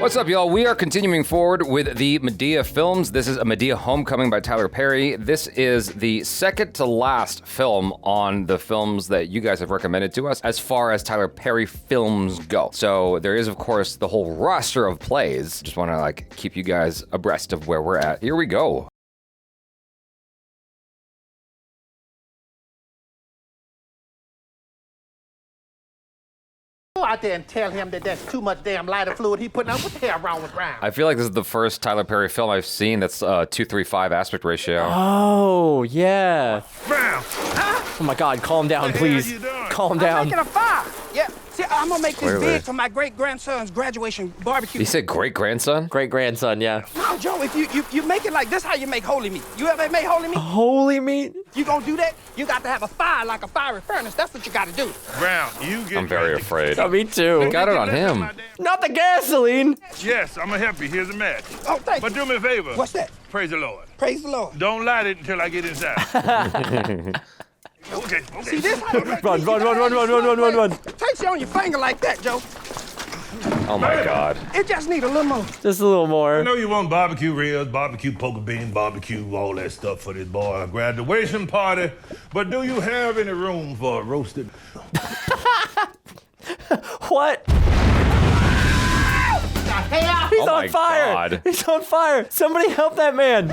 What's up, y'all? We are continuing forward with the Madea films. This is A Madea Homecoming by Tyler Perry. This is the second to last film on the films that you guys have recommended to us as far as Tyler Perry films go. So there is, of course, the whole roster of plays. Just want to keep you guys abreast of where we're at. Here we go. Go out there and tell him that that's too much damn lighter fluid he putting out. What the hell wrong with Browne? I feel like this is the first Tyler Perry film I've seen that's 2:3:5 aspect ratio. Oh, yeah. Browne! Oh my God, calm down, please. you doing? Calm down. I'm making a fire. Yeah. See, I'm gonna make this Clearly. big for my great-grandson's graduation barbecue. He said great-grandson? Great-grandson, yeah. No, Joe, if you make it like this, how you make holy meat. You ever made holy meat? Holy meat? You gonna do that? You got to have a fire like a fiery furnace. That's what you got to do. Browne, you get I'm very afraid. Oh, me too. Got it on him. Not the gasoline. Yes, I'm gonna help you. Here's a match. Oh, thank But you. do me a favor. What's that? Praise the Lord. Praise the Lord. Don't light it until I get inside. Okay. See, this how you make Run, meat. run, You run, gotta run, have run, run, run, run. It takes you on your finger like that, Joe. Oh my God. It just need a little more. Just a little I more. know you want barbecue ribs, barbecue poker bean, barbecue, all that stuff for this boy graduation party, but do you have any room for a roasted? What? He's Oh on my fire. God. He's on fire. Somebody help that man.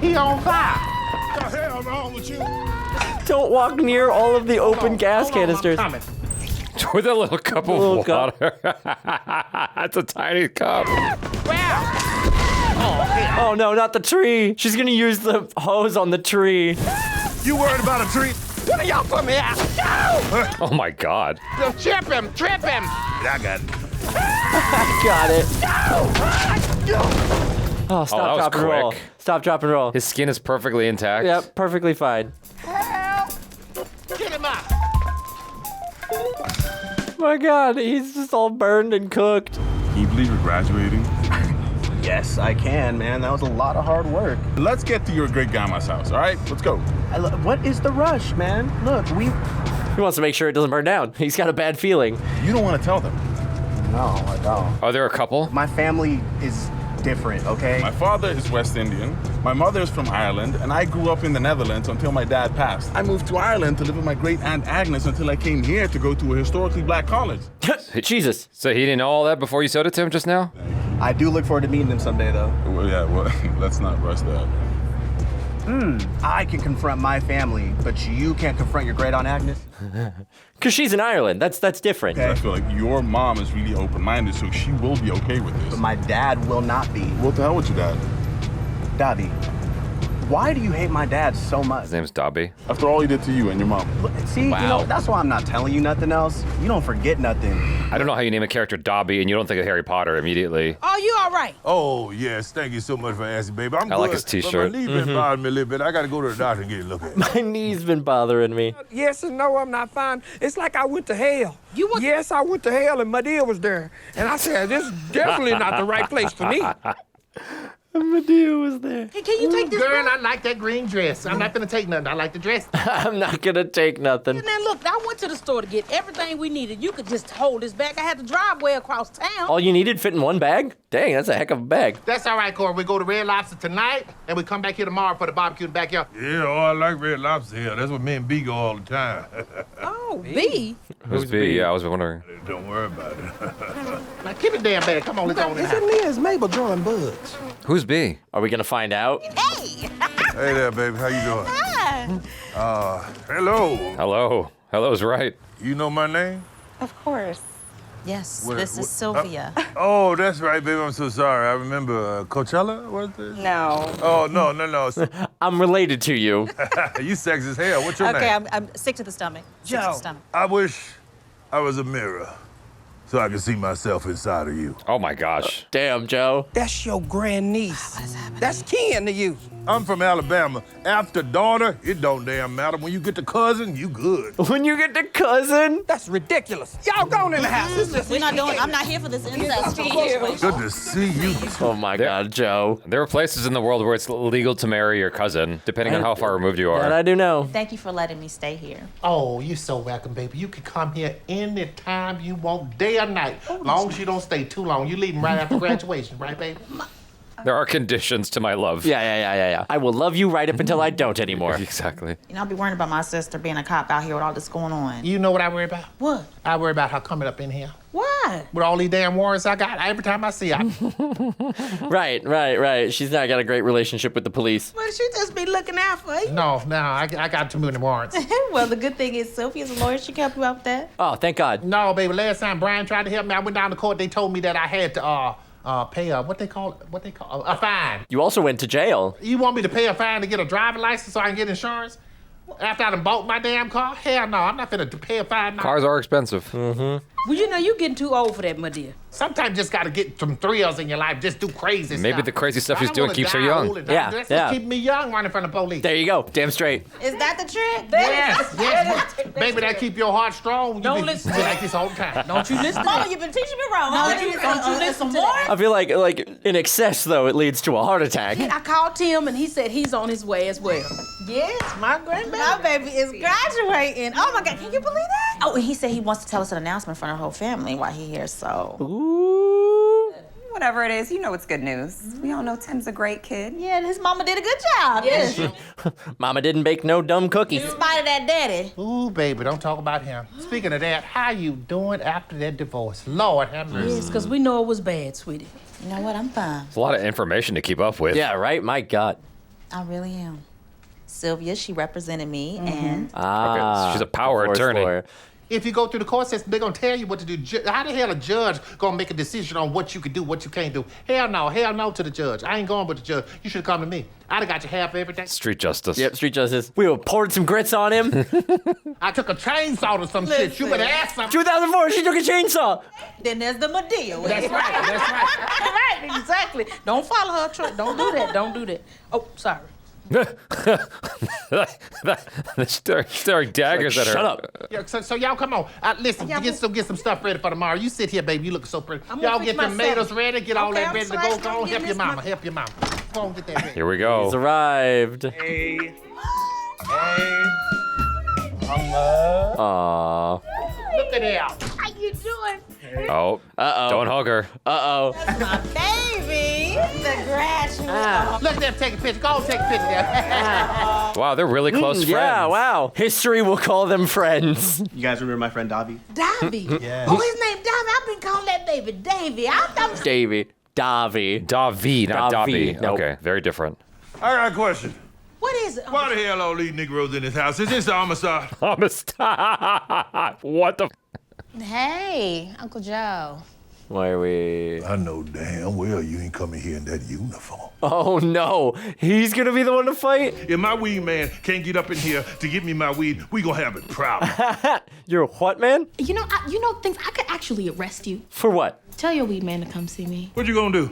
He on fire. What the hell wrong with you? Don't walk near all of the open gas canisters. I'm coming. With a little cup of Little cup. water. That's a tiny cup. Oh no, not the tree. She's gonna use the hose on the tree. You worried about a treat? What are y'all put me out? No! Oh my God. Just trip him. I got it. Got it. Oh, stop, that was drop, and roll. quick. Stop, drop, and roll. His skin is perfectly intact. Yep, perfectly fine. Help! Get him out. My God, he's just all burned and cooked. Can you believe you're graduating? Yes, I can, man. That was a lot of hard work. Let's get to your great grandma's house, all right? Let's go. What is the rush, man? Look, He wants to make sure it doesn't burn down. He's got a bad feeling. You don't want to tell them. No, I don't. Are there a couple? My family is different, okay? My father is West Indian, my mother is from Ireland, and I grew up in the Netherlands until my dad passed. I moved to Ireland to live with my great aunt Agnes until I came here to go to a historically black college. Jesus. So he didn't know all that before you showed it to him just now? I do look forward to meeting them someday, though. Well, let's not rush that. I can confront my family, but you can't confront your great aunt Agnes? Because she's in Ireland. That's different. I feel like your mom is really open-minded, so she will be okay with this. But my dad will not be. What the hell with your dad? Daddy, why do you hate my dad so much? His name's Dobby. After all he did to you and your mom. See, Wow. that's why I'm not telling you nothing else. You don't forget nothing. I don't know how you name a character Dobby and you don't think of Harry Potter immediately. Oh, you all right? Oh, yes. Thank you so much for asking, baby. I'm I like good, his t-shirt. But my knee been bothering me a little bit. I got to go to the doctor and get it looked at. My knee's been bothering me. Yes and no, I'm not fine. It's like I went to hell. You went- Yes, I went to hell and Madea was there. And I said, this is definitely not the right place for me. Madea was there. Hey, can you take this? Girl, I like that green dress. I'm not gonna take nothing. I like the dress. I'm not gonna take nothing. And then look, I went to the store to get everything we needed. You could just hold this bag. I had to drive way across town. All you needed fit in one bag? Dang, that's a heck of a bag. That's all right, Corey. We go to Red Lobster tonight, and we come back here tomorrow for the barbecue in the backyard. Yeah, oh, I like Red Lobster here. That's what me and B go all the time. Oh, B. Who's B? Yeah, I was wondering. Don't worry about it. Now, keep it damn bag. Come on, let's go in the Is house. it me or is Mabel drawing bugs? Who's B? Are we gonna find out? Hey. Hey there, baby. How you doing? Hi. Hello. Hello. Hello's right. You know my name? Of course. Yes, Where- this is Sylvia. Oh, that's right, baby. I'm so sorry. I remember Coachella, was it? No. Oh, no. I'm related to you. You sexy as hell. What's your Okay, name? I'm sick to the stomach. Sick to Joe. the stomach. I wish I was a mirror so I could see myself inside of you. Oh my gosh. Damn, Joe. That's your grandniece. That's kin to you. I'm from Alabama. After daughter, it don't damn matter. When you get to cousin, you good. When you get to cousin? That's ridiculous. Y'all going in the house. It's just We're not doing. I'm not here for this incest situation. Good to see you. Oh my God, Joe. There are places in the world where it's legal to marry your cousin, depending on how far removed you That are. I do know. Thank you for letting me stay here. Oh, you're so welcome, baby. You can come here anytime you want, day day or night. Long as you don't stay too long. You leaving right after graduation, right, baby? There are conditions to my love. Yeah. I will love you right up until I don't anymore. Exactly. You know, I'll be worrying about my sister being a cop out here with all this going on. You know what I worry about? What? I worry about her coming up in here. Why? With all these damn warrants I got, every time I see her. Right. She's not got a great relationship with the police. Well, she just be looking out for you. No, I got too many warrants. Well, the good thing is Sophia's a lawyer. She can help you out with that. Oh, thank God. No, baby, last time Brian tried to help me, I went down to court. They told me that I had to pay a fine. You also went to jail. You want me to pay a fine to get a driving license so I can get insurance? After I done bought my damn car? Hell no, I'm not finna pay a fine. Cars are expensive. Well, you know, you getting too old for that, Madea. Sometimes you just gotta get some thrills in your life. Just do crazy stuff. Maybe the crazy stuff I he's don't doing wanna keeps her die young. old and Yeah, That's yeah. what keep me young running from the police. There you go. Damn straight. Is that the trick? Yes. Baby, that keep your heart strong. Don't You listen be to like this all the time. Don't you listen to Mama, that. you've been teaching me wrong. Don't you listen to that. I feel like in excess, though, it leads to a heart attack. I called Tim, and he said he's on his way as well. Yes, my grandbaby. My baby is graduating. Oh my God, can you believe that? Oh, and he said he wants to tell us an announcement for our whole family while he's here, so. Ooh. Whatever it is, you know it's good news. We all know Tim's a great kid. Yeah, his mama did a good job. Yes. Mama didn't bake no dumb cookies. In spite of that daddy. Ooh, baby, don't talk about him. Speaking of that, how you doing after that divorce? Lord have mercy. Yes, because we know it was bad, sweetie. You know what? I'm fine. It's a lot of information to keep up with. Yeah, right? My God. I really am. Sylvia, she represented me, and Ah, she's a power divorce attorney. lawyer. If you go through the court system, they're gonna tell you what to do. How the hell a judge gonna make a decision on what you can do, what you can't do? Hell no to the judge. I ain't going with the judge. You should come to me. I'd have got you half everything. Street justice. Yep, street justice. We poured some grits on him. I took a chainsaw to some shit. You better ask something. 2004, she took a chainsaw. then there's the Madea. That's right. Right, exactly. Don't follow her trick. Don't do that. Don't do that. Oh, sorry. Staring daggers at her. Shut up. Yeah, so y'all come on. Listen, get some stuff ready for tomorrow. You sit here, baby. You look so pretty. I'm gonna Y'all fix get my the tomatoes salad. ready. Get all Okay, that I'm ready to sorry. go. Go on, I'm help your getting mama. this Help your mama. Go on, get that ready. Here we go. He's arrived. Hey. Aww. Look at that. How you doing? Oh. Uh-oh. Don't hug her. Uh-oh. My baby, the graduate. Look at them. Take a picture. Go on, take a picture there. Wow, they're really close friends. Yeah, wow. History will call them friends. You guys remember my friend Davi? Davy. Yeah. Oh, his name Davy. I've been calling that baby Davy. I thought Davy. Davi. Davi, not Davi. Davi. Nope. Okay, very different. I got a question. What is it? Why the hell all these Negroes in this house? Is this a homicide? What the? Hey, Uncle Joe. Why are we... I know damn well you ain't coming here in that uniform. Oh, no. He's gonna be the one to fight? If my weed man can't get up in here to get me my weed, we gonna have a problem. You're a what, man? You know things. I could actually arrest you. For what? Tell your weed man to come see me. What you gonna do?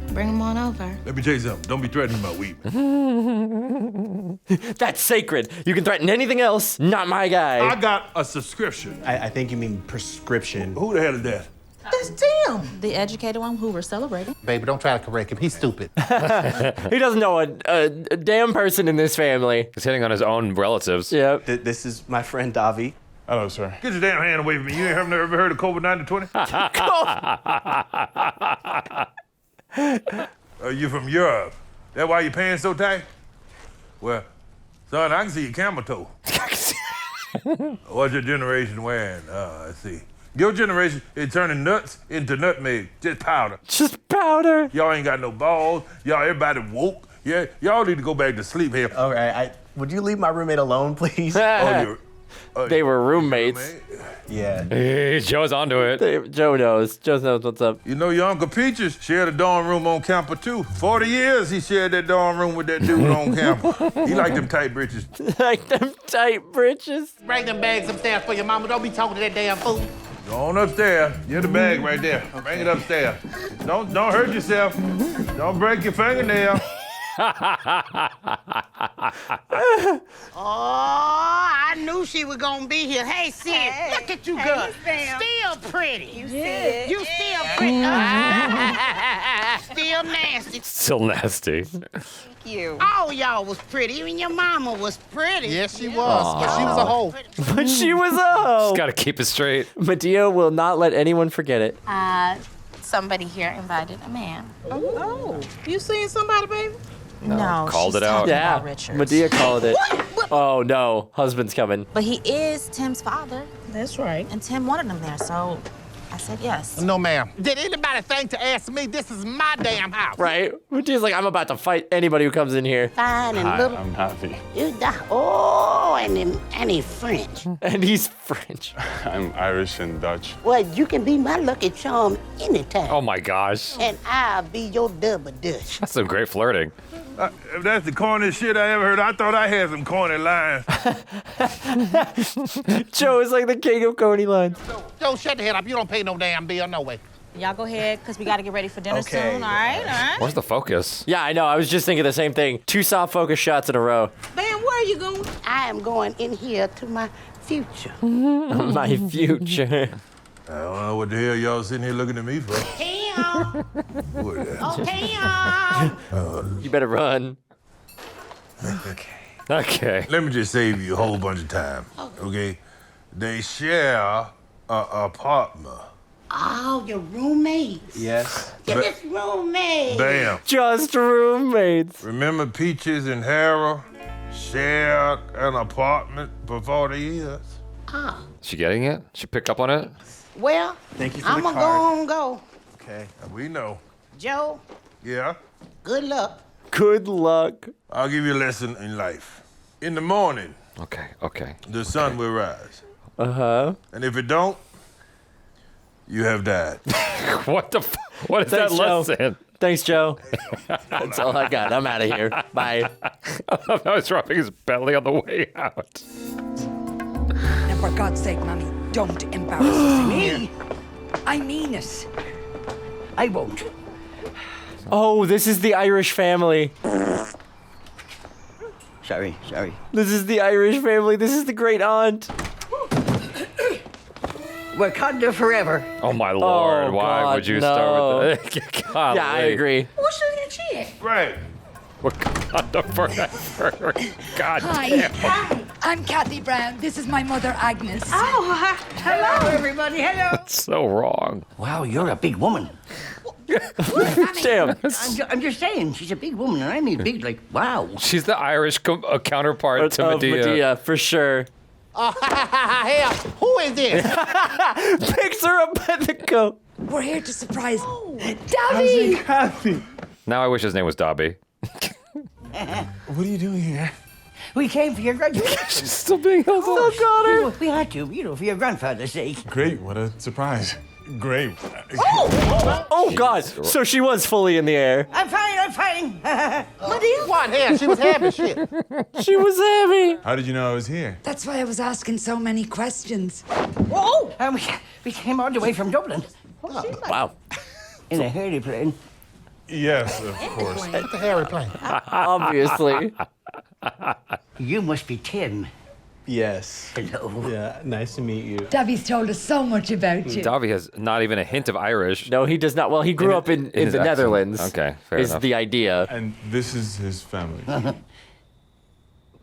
Bring him on over. Let me tell you something. Don't be threatening my weed man. That's sacred. You can threaten anything else, not my guy. I got a subscription. I think you mean prescription. Who the hell is that? That's Tim. The educated one who we're celebrating. Baby, don't try to correct him. He's stupid. He doesn't know a damn person in this family. He's hitting on his own relatives. Yep. This is my friend Davi. Hello, sir. Get your damn hand away from me. You ain't ever heard of COVID-19 20? You from Europe. That why your pants so tight? Well, son, I can see your camel toe. What's your generation wearing? I see. Your generation is turning nuts into nutmeg, just powder. Just powder. Y'all ain't got no balls. Y'all, everybody woke. Yeah, y'all need to go back to sleep here. All right, would you leave my roommate alone, please? They were roommates. Yeah. Hey, Joe's onto it. Joe knows. Joe knows what's up. You know, your Uncle Peaches shared a dorm room on Camper too. 40 years he shared that dorm room with that dude on Camper. He liked them tight britches. Like them tight britches. Bring them bags upstairs for your mama. Don't be talking to that damn fool. Go on upstairs. Get the bag right there. Bring it upstairs. Don't hurt yourself. Don't break your fingernail. Oh, I knew she was gonna be here. Hey, sis, look at you, girl. Still pretty. You see it. You still pretty. still nasty. Still nasty. You. All y'all was pretty. Even your mama was pretty. Yes, she was, but she was a hoe. But she was a hoe. Just gotta keep it straight. Madea will not let anyone forget it. Somebody here invited a man. Oh, you seen somebody, baby? No, called she's it out. talking Yeah, about Richard. Madea called it. What? Oh no, husband's coming. But he is Tim's father, That's right. and Tim wanted him there, so I said yes. No, ma'am. Did anybody think to ask me? This is my damn house. Right? Madea's like, I'm about to fight anybody who comes in here. Fine and little. I'm happy. And he's French. And he's French. I'm Irish and Dutch. Well, you can be my lucky charm anytime. Oh my gosh. And I'll be your double dutch. That's some great flirting. If that's the corniest shit I ever heard, I thought I had some corny lines. Joe is like the king of corny lines. Joe, shut the head up. You don't pay no damn bill, no way. Y'all go ahead, because we got to get ready for dinner Okay. soon, all right? Where's the focus? Yeah, I know. I was just thinking the same thing. 2 soft focus shots in a row. Man, where are you going? I am going in here to my future. My future. I don't know what the hell y'all sitting here looking at me for. Damn. What? Damn. You better run. Okay. Let me just save you a whole bunch of time, okay? They share a apartment. Oh, your roommates. Yes. You're just roommates. Bam. Just roommates. Remember Peaches and Harold shared an apartment for 40 years? She getting it? She pick up on it? Well, Thank you for I'm the going card. to go. Okay. We know. Joe, Yeah? good luck. Good luck. I'll give you a lesson in life. In the morning, Okay, okay. the sun will rise. Uh-huh. And if it don't, you have died. What the what is Thanks, that Joe. lesson? Thanks, Joe. That's all I got. I'm out of here. Bye. I was rubbing his belly on the way out. And for God's sake, Mommy, don't embarrass us in here. I mean it. I won't. Oh, this is the Irish family. Sorry. This is the Irish family. This is the great aunt. Wakanda forever. Oh my lord, Oh, why God, would you no. start with that? Golly. Yeah, I agree. Who's shooting at shit? Right. Wakanda forever. God damn. Hi, I'm Kathy Browne. This is my mother, Agnes. Oh, hello, everybody. Hello. That's so wrong. Wow, you're a big woman. Damn. I'm just saying, she's a big woman, and I mean big, like, wow. She's the Irish counterpart to Of Madea. Madea, for sure. Hell, who is this? Picks her up by the coat. We're here to surprise Davy. Kathy. Now I wish his name was Dobby. What are you doing here? We came for your graduation. She's still being held Oh, got her. We had to, for your grandfather's sake. Great, what a surprise. Great. Oh, God. So she was fully in the air. I'm fine. Madea? What? Hell, she was having shit. She was heavy. How did you know I was here? That's why I was asking so many questions. Whoa! We came all the way from Dublin. Wow. In a hurry plane. Yes, of course. It's the Harry plane. Obviously. You must be Tim. Yes. Hello. Yeah, nice to meet you. Davy's told us so much about you. Dobby has not even a hint of Irish. No, he does not. Well, he grew up in the his accent. Netherlands. Okay, fair is enough. the idea. And this is his family.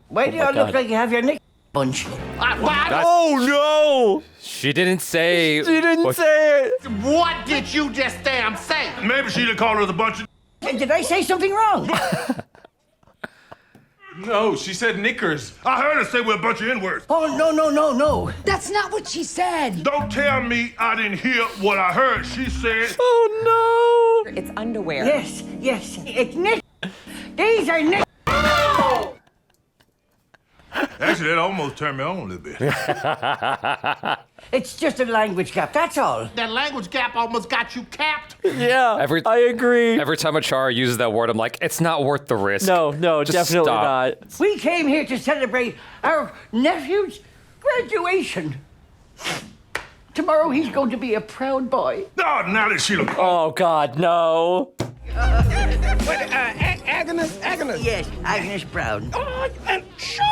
Why do y'all look like you have your nick bunch? Oh, no. She didn't say. She didn't say it. What did you just damn say? Maybe she'd have called us a bunch of... Did I say something wrong? No, she said knickers. I heard her say we're a bunch of N-words. Oh, no. That's not what she said. Don't tell me I didn't hear what I heard. She said... Oh, no. It's underwear. Yes. It's nick. These are nick. Actually, that almost turned me on a little bit. It's just a language gap, that's all. That language gap almost got you capped. Yeah, I agree. Every time a Chara uses that word, I'm like, it's not worth the risk. No, Just definitely stop. not. We came here to celebrate our nephew's graduation. Tomorrow he's going to be a proud boy. Oh, now that she look... Oh, God, no. Agnes? Yes, Agnes Browne. Oh, shut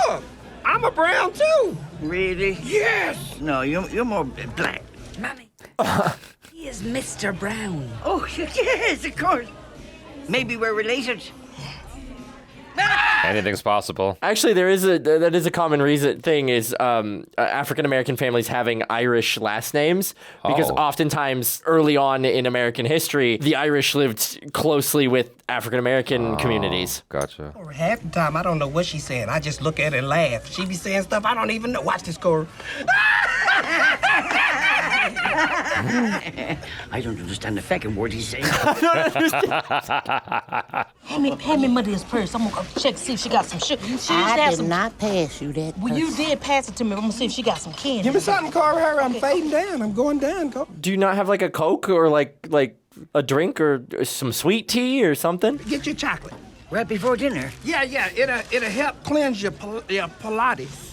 up! I'm a Brown too. Really? Yes. No, you're more black. Mommy, he is Mr. Brown. Oh, yes, of course. Maybe we're related. Anything's possible. Actually, that is a common thing is African American families having Irish last names because oftentimes early on in American history, the Irish lived closely with African American communities. Gotcha. Half the time, I don't know what she's saying. I just look at her and laugh. She be saying stuff I don't even know. Watch this, Cora. I don't understand the fucking word he's saying. Hand me Madea's purse. I'm gonna go check see if she got some sugar. I did not pass you that Well, you did pass it to me. I'm gonna see if she got some candy. Give me something, Cora. Hurry, I'm fading down. I'm going down, Cora. Do you not have like a Coke or like a drink or some sweet tea or something? Get your chocolate. Right before dinner. Yeah. It'll help cleanse your Pilates.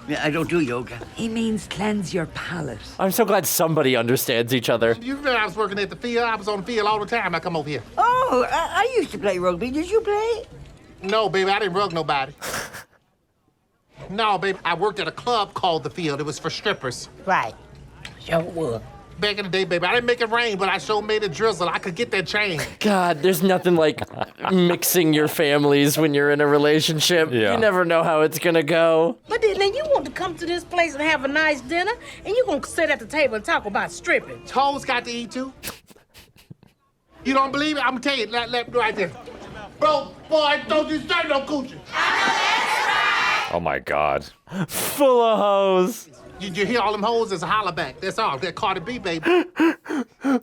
Yeah, I don't do yoga. He means cleanse your palate. I'm so glad somebody understands each other. You remember I was working at the field? I was on the field all the time. I come over here. Oh, I used to play rugby. Did you play? No, baby, I didn't rug nobody. No, baby, I worked at a club called The Field. It was for strippers. Right. Sure was. Back in the day, baby, I didn't make it rain, but I sure made it drizzle. I could get that change. God, there's nothing like mixing your families when you're in a relationship. Yeah. You never know how it's gonna go. But then you want to come to this place and have a nice dinner, and you gonna sit at the table and talk about stripping. Toes got to eat too. You don't believe it? I'm gonna tell you, right there. Bro, boy, don't you start no coochie. Oh my God. Full of hoes. You hear all them hoes? There's a holler back. That's all. That Cardi B, baby.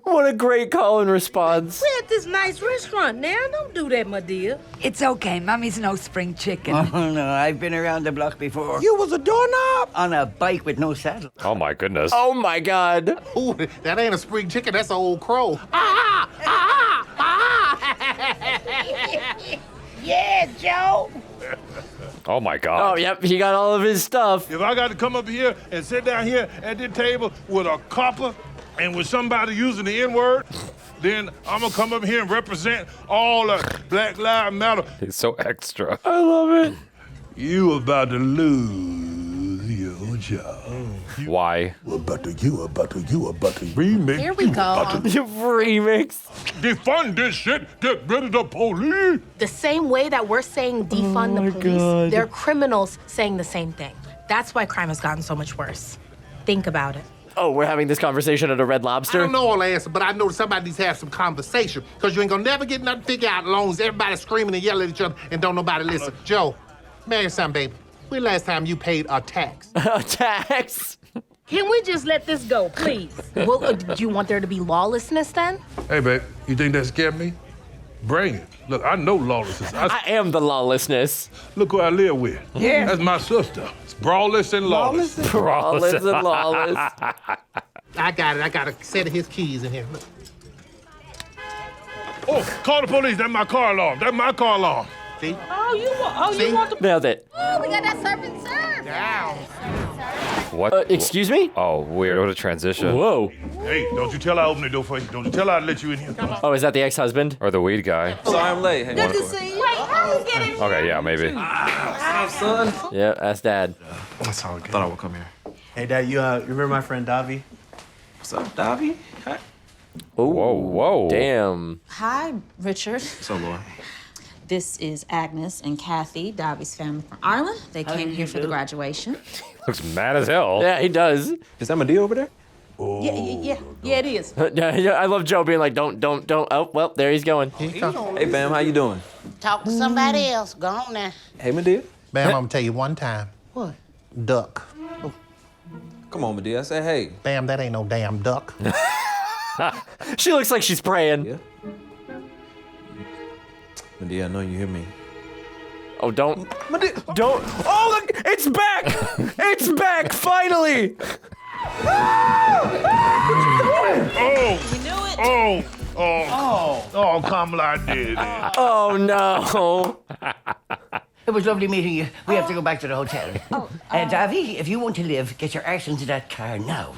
What a great call and response. We're at this nice restaurant now. Don't do that, Madea. It's okay. Mommy's no spring chicken. Oh, no, I've been around the block before. You was a doorknob? On a bike with no saddle. Oh my goodness. Oh my God. Ooh, that ain't a spring chicken. That's an old crow. Ah, ah, ah. Yeah, Joe. Oh my God. Oh, yep, he got all of his stuff. If I got to come up here and sit down here at this table with a copper and with somebody using the N-word, then I'm gonna come up here and represent all the Black Lives Matter. He's so extra. I love it. You about to lose your job. Why? You about to remix. Here we go. Remix. Defund this shit. Get rid of the police. The same way that we're saying defund the police, God. they're criminals saying the same thing. That's why crime has gotten so much worse. Think about it. Oh, we're having this conversation at a Red I Lobster? don't know all the answers, but I know somebody needs to have some conversation. Because you ain't gonna never get nothing figured out as long as everybody's screaming and yelling at each other and don't nobody listen. Joe, man, something, baby. When last time you paid a tax? A tax? Can we just let this go, please? Well, do you want there to be lawlessness then? Hey, babe, you think that scared me? Bring it. Look, I know lawlessness. I am the lawlessness. Look who I live with. Yeah. That's my sister. It's brawless and lawless. Lawless and lawless. I got it. I got a set of his keys in here. Look. Oh, call the police. That's my car alarm. That's my car alarm. See? You want the... Nailed it. Oh, we got that serve and serve. Down. What? Excuse me? Oh, weird. What a transition. Whoa. Hey, don't you tell I opened the door for you. Don't you tell I let you in here. Oh, is that the ex-husband? Or the weed guy. Sorry I'm late. Hey, Good to see you. Wait, how you getting? Okay, yeah, maybe. what's up, son? Yeah, that's Dad. That's all good. Thought I would come here. Hey, Dad, you remember my friend Davy? What's up, Davy? Hi. Ooh, Whoa. Damn. Hi, Richard. So, Laura. This is Agnes and Kathy, Davi's family from Ireland. They came here for the graduation. Looks mad as hell. Yeah, he does. Is that Madea over there? Yeah, it is. Yeah, I love Joe being like, don't. Oh, well, there he's going. Hey, Bam, how you doing? Talk to somebody else. Go on now. Hey, Madea. Bam, I'm gonna tell you one time. What? Duck. Come on, Madea. I said, hey. Bam, that ain't no damn duck. She looks like she's praying. Yeah. Madea, I know you hear me. Oh, don't. Madea. Don't. Oh, look, it's back! It's back, finally! Oh, Kamala did it. Oh, no. It was lovely meeting you. We have to go back to the hotel. Davy, if you want to live, get your arse into that car now.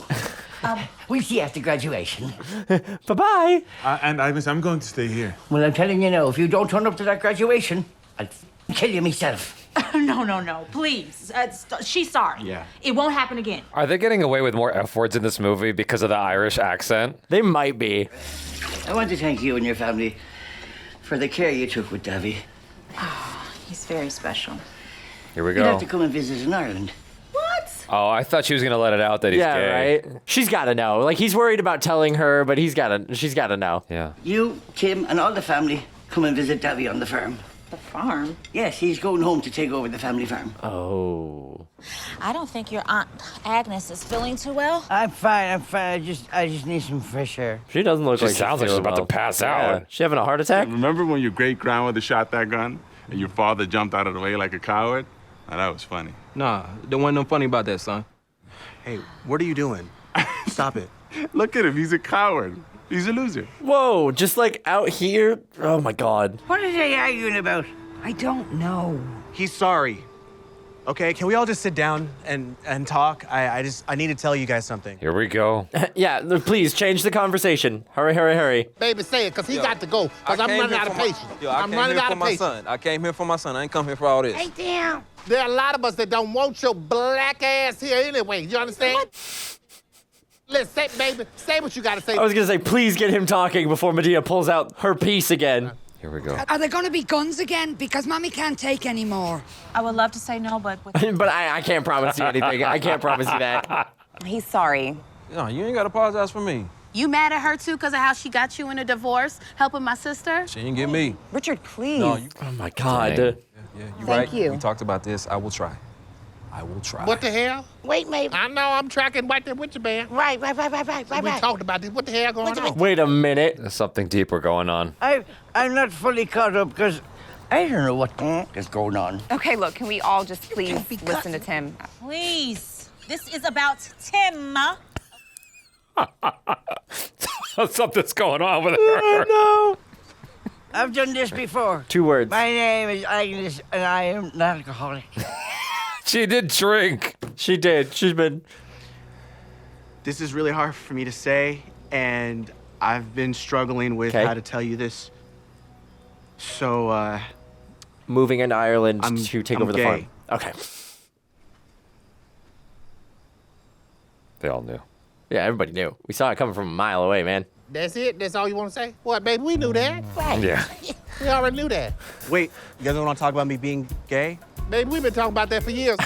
We'll see you after graduation. Bye-bye. And Agnes, I'm going to stay here. Well, I'm telling you now, if you don't turn up to that graduation, I'll kill you myself. No, please. She's sorry. Yeah. It won't happen again. Are they getting away with more F words in this movie because of the Irish accent? They might be. I want to thank you and your family for the care you took with Davy. Oh, he's very special. Here we You'd have go. to come and visit in Ireland. Oh, I thought she was gonna let it out that he's gay. right. She's got to know. Like he's worried about telling her, but she's got to know. Yeah. You, Tim, and all the family come and visit Davy on the farm. The farm? Yes, he's going home to take over the family farm. Oh. I don't think your Aunt Agnes is feeling too well. I'm fine. I just need some fresh air. She doesn't look She like sounds like she's about to pass out. She having a heart attack? Remember when your great-grandmother shot that gun and your father jumped out of the way like a coward? Now, that was funny. Nah, there wasn't no funny about that, son. Hey, what are you doing? Stop it. Look at him. He's a coward. He's a loser. Whoa, just like out here? Oh my God. What are they arguing about? I don't know. He's sorry. Okay, can we all just sit down and talk? I need to tell you guys something. Here we go. Yeah, please change the conversation. Hurry, hurry, hurry. Baby, say it, because he got to go, because I'm running out of patience. I'm running out of patience. I came here for my son. I ain't come here for all this. Hey, damn. There are a lot of us that don't want your black ass here anyway. You understand? Let's say, baby, say what you got to say. I was going to say, please get him talking before Madea pulls out her piece again. Here we go. Are there going to be guns again? Because Mommy can't take any more. I would love to say no, but... But I can't promise you anything. I can't promise you that. He's sorry. No, you ain't got to apologize for me. You mad at her too because of how she got you in a divorce, helping my sister? She ain't get me. Richard, please. No, oh my God. Yeah, you right. Thank you. We talked about this. I will try. I will try. What the hell? Wait, mate. I know I'm tracking right there with you, man. Right. We talked about this. What the hell going on? Wait a minute. There's something deeper going on. I'm not fully caught up because I don't know what is going on. Okay, look, can we all just please listen to Tim? Please. This is about Tim. Something's going on with her. Oh, no. I've done this before. 2 words. My name is Agnes, and I am an alcoholic. She did drink. She did. She's been... This is really hard for me to say, and I've been struggling with how to tell you this. So, moving into Ireland to take over the farm. Okay. They all knew. Yeah, everybody knew. We saw it coming from a mile away, man. That's it? That's all you want to say? What, baby? We knew that. Right. Yeah. We already knew that. Wait, you guys don't want to talk about me being gay? Baby, we've been talking about that for years.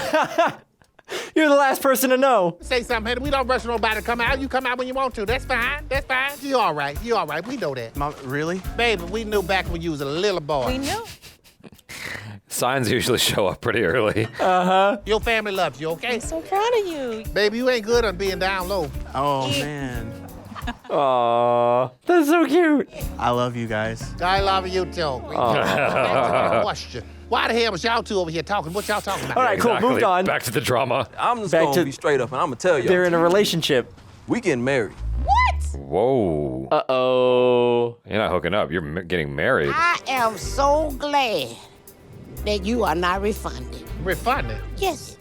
You're the last person to know. Say something, Henry. We don't rush nobody to come out. You come out when you want to. That's fine. That's fine. You all right. You all right. We know that. Mom, really? Baby, we knew back when you was a little boy. We knew. Signs usually show up pretty early. Uh-huh. Your family loves you, okay? I'm so proud of you. Baby, you ain't good on being down low. Oh, man. Aww. That's so cute. I love you guys. I love you too. Back to the question. Why the hell was y'all two over here talking? What y'all talking about? All right, cool. Exactly. Moved on. Back to the drama. I'm just Back going to- to be straight up, and I'm going to tell you. They're in a relationship. We getting married. Whoa. Uh-oh. You're not hooking up. You're getting married. I am so glad that you are not refunded. Refunded? Yes.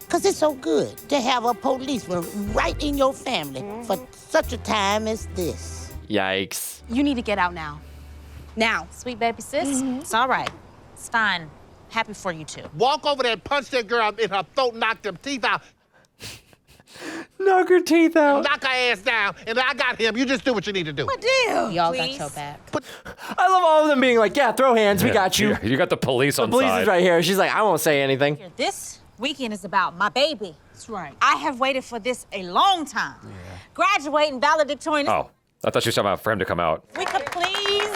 Because it's so good to have a policeman right in your family for such a time as this. Yikes. You need to get out now. Now. Sweet baby sis, it's all right. It's fine. Happy for you too. Walk over there and punch that girl in her throat, knock them teeth out. Knock her teeth out. Knock her ass down, and I got him. You just do what you need to do. Deal. Y'all Please. got your back. I love all of them being like, yeah, throw hands. We got you. Yeah, you got the police The on police side. is right here. She's like, I won't say anything. This weekend is about my baby. That's right. I have waited for this a long time. Graduating valedictorian. Oh, I thought she was talking about for him to come out. We could please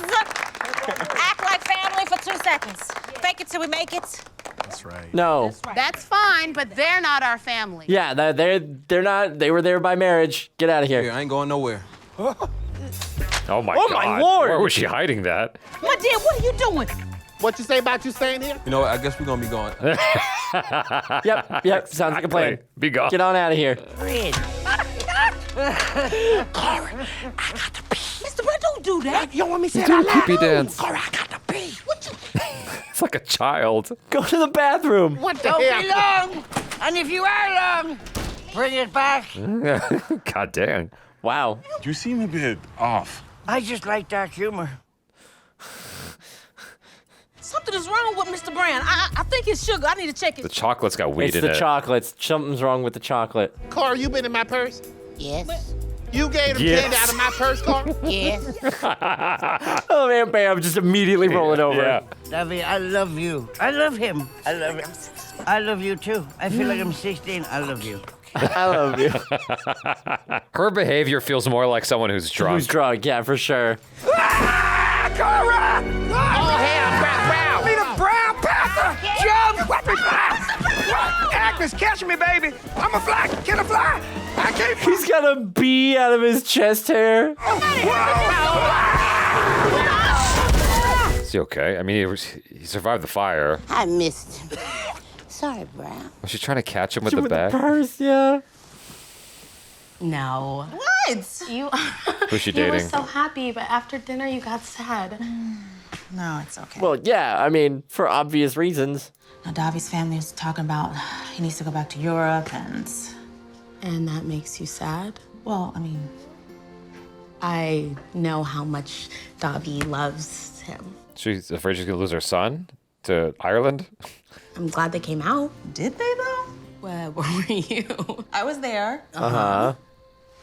act like family for 2 seconds. Fake it till we make it. That's right. No. That's fine, but they're not our family. Yeah, they're not. They were there by marriage. Get out of here. I ain't going nowhere. Oh my Oh, God. my Lord. Where was she hiding that? My dear, what are you doing? What you say about you staying here? You know what? I guess we're going to be going. Yep. Sounds like a plan. Be gone. Get on out of here. Mr. Brett, don't do that. You don't want me to say Do a it out pee-pee loud? dance. All right, I got to pee. It's like a child. Go to the bathroom. What the Don't hell? be long. And if you are long, bring it back. God damn. Wow. You seem a bit off. I just like dark humor. Something is wrong with Mr. Browne. I think it's sugar. I need to check The it. chocolate's got weed It's in the it. chocolates. Something's wrong with the chocolate. Cora, you been in my purse? Yes. You gave him Yes. candy out of my purse, Carl? Yes. Oh man, bam, just immediately rolling over. Yeah. Davy, I love you. I love him. I love him. I love you too. I feel like I'm 16. I love you. I love you. Her behavior feels more like someone who's drunk. Who's drunk? Yeah, for sure. Cora! Oh, hell, Brown. Be the Brown Panther! Jump! What me fly? Agnes, catch me, baby! I'm a fly! Can I fly? I can't fly! He's got a bee out of his chest hair. Is he okay? I mean, he survived the fire. I missed him. Sorry, Brown. Was she trying to catch him with the bag? Purse, yeah. No. What? You. Who's she You were dating? so happy, but after dinner you got sad. No, it's okay. Well, yeah, I mean, for obvious reasons. Now, Davi's family is talking about he needs to go back to Europe and... And that makes you sad? Well, I mean... I know how much Davi loves him. She's afraid she's gonna lose her son to Ireland? I'm glad they came out. Did they, though? Where were you? I was there. Uh-huh.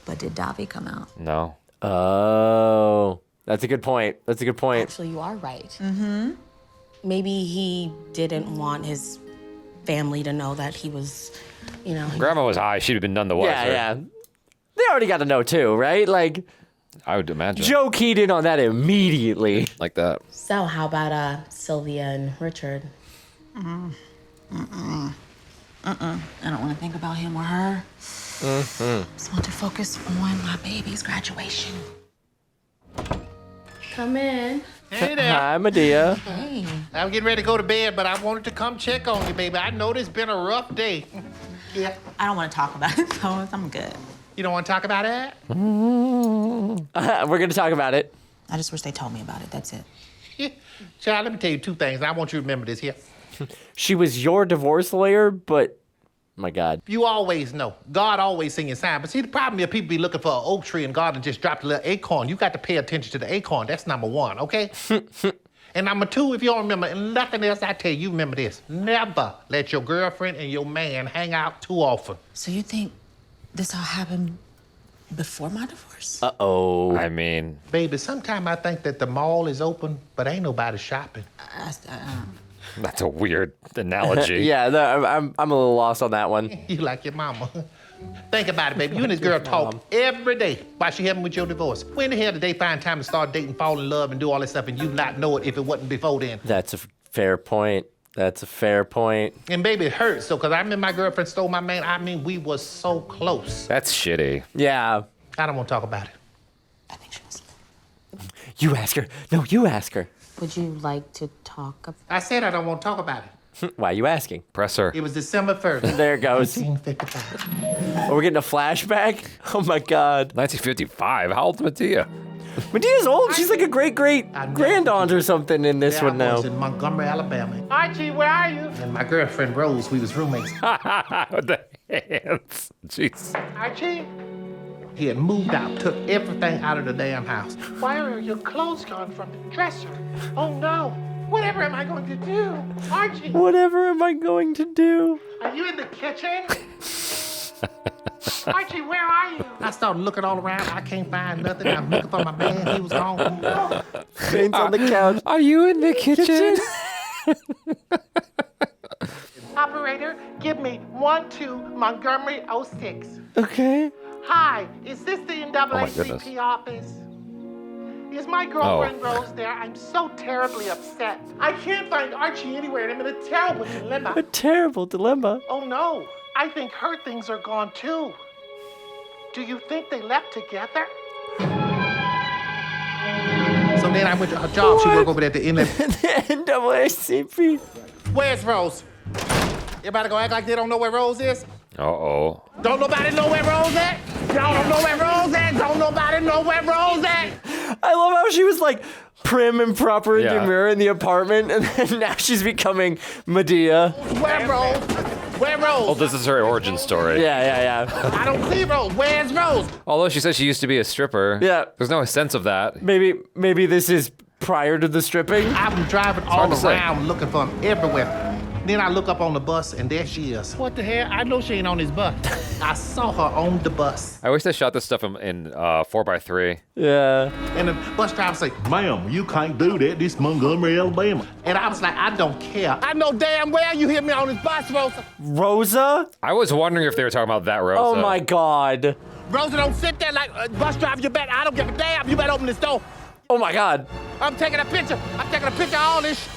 But did Davi come out? No. Oh, that's a good point. That's a good point. Actually, you are right. Mm-hmm. Maybe he didn't want his family to know that he was, you know. Grandma was high. She'd have been none the wiser. Yeah, yeah. They already got to know too, right? Like, I would imagine. Joe keyed in on that immediately. Like that. So how about Sylvia and Richard? I don't want to think about him or her. Just want to focus on my baby's graduation. Come in. Hey there. Hi, Madea. Hey. I'm getting ready to go to bed, but I wanted to come check on you, baby. I know this been a rough day. Yeah. I don't want to talk about it, though. I'm good. You don't want to talk about it? We're going to talk about it. I just wish they told me about it. That's it. Child, let me tell you two things. I want you to remember this here. She was your divorce lawyer, but my God. You always know. God always sing your sign. But see, the problem is people be looking for an oak tree and God just dropped a little acorn. You got to pay attention to the acorn. That's number one, okay? And number two, if you don't remember, and nothing else I tell you, remember this. Never let your girlfriend and your man hang out too often. So you think this all happened before my divorce? Uh-oh. I mean... Baby, sometimes I think that the mall is open, but ain't nobody shopping. That's a weird analogy. Yeah, I'm a little lost on that one. You like your mama. Think about it, baby. You and this girl talk every day while she helping with your divorce. When the hell did they find time to start dating, fall in love, and do all this stuff, and you not know it if it wasn't before then? That's a fair point. That's a fair point. And baby, it hurts. So, because I remember my girlfriend stole my man. I mean, we was so close. That's shitty. Yeah. I don't want to talk about it. You ask her. No, you ask her. Would you like to talk about I said I don't want to talk about it. Why are you asking? Press her. It was December 1st. There it goes. 1955. Are we getting a flashback? Oh my God. 1955. How old's Madea? Medea's old. She's like a great-great-grandaunt or something in this one I now. was in Montgomery, Alabama. Archie, where are you? And my girlfriend Rose, we was roommates. With the hands. Jeez. Archie? He had moved out, took everything out of the damn house. Why are your clothes gone from the dresser? Oh no, whatever am I going to do? Archie, Whatever am I going to do? are you in the kitchen? Archie, where are you? I started looking all around. I can't find nothing. I'm looking for my man. He was gone. No. Payne's on the couch. Are you in the kitchen? Operator, give me 12 Montgomery 06. Okay. Hi, is this the goodness. NAACP office? Is my girlfriend Rose there? I'm so terribly upset. I can't find Archie anywhere and I'm in a terrible dilemma. A terrible dilemma. Oh no, I think her things are gone too. Do you think they left together? So then I went to her job. She worked over there at the NAACP. Where's Rose? Everybody gonna act like they don't know where Rose is? Uh-oh. Don't nobody know where Rose at? Y'all don't know where Rose at? Don't nobody know where Rose at? I love how she was like prim and proper and Yeah. demure in the apartment, and then now she's becoming Madea. Where Rose? Where Rose? Oh, this is her origin story. Yeah. I don't see Rose. Where's Rose? Although she said she used to be a stripper. Yeah. There's no sense of that. Maybe this is prior to the stripping. I'm driving all around looking for him everywhere. Then I look up on the bus, and there she is. What the hell? I know she ain't on this bus. I saw her on the bus. I wish they shot this stuff in 4x3. Yeah. And the bus driver say, ma'am, you can't do that. This Montgomery, Alabama. And I was like, I don't care. I know damn well you hit me on this bus, Rosa. Rosa? I was wondering if they were talking about that Rosa. Oh my God. Rosa, don't sit there like a bus driver. You better, I don't give a damn. You better open this door. Oh my God. I'm taking a picture. I'm taking a picture of all this.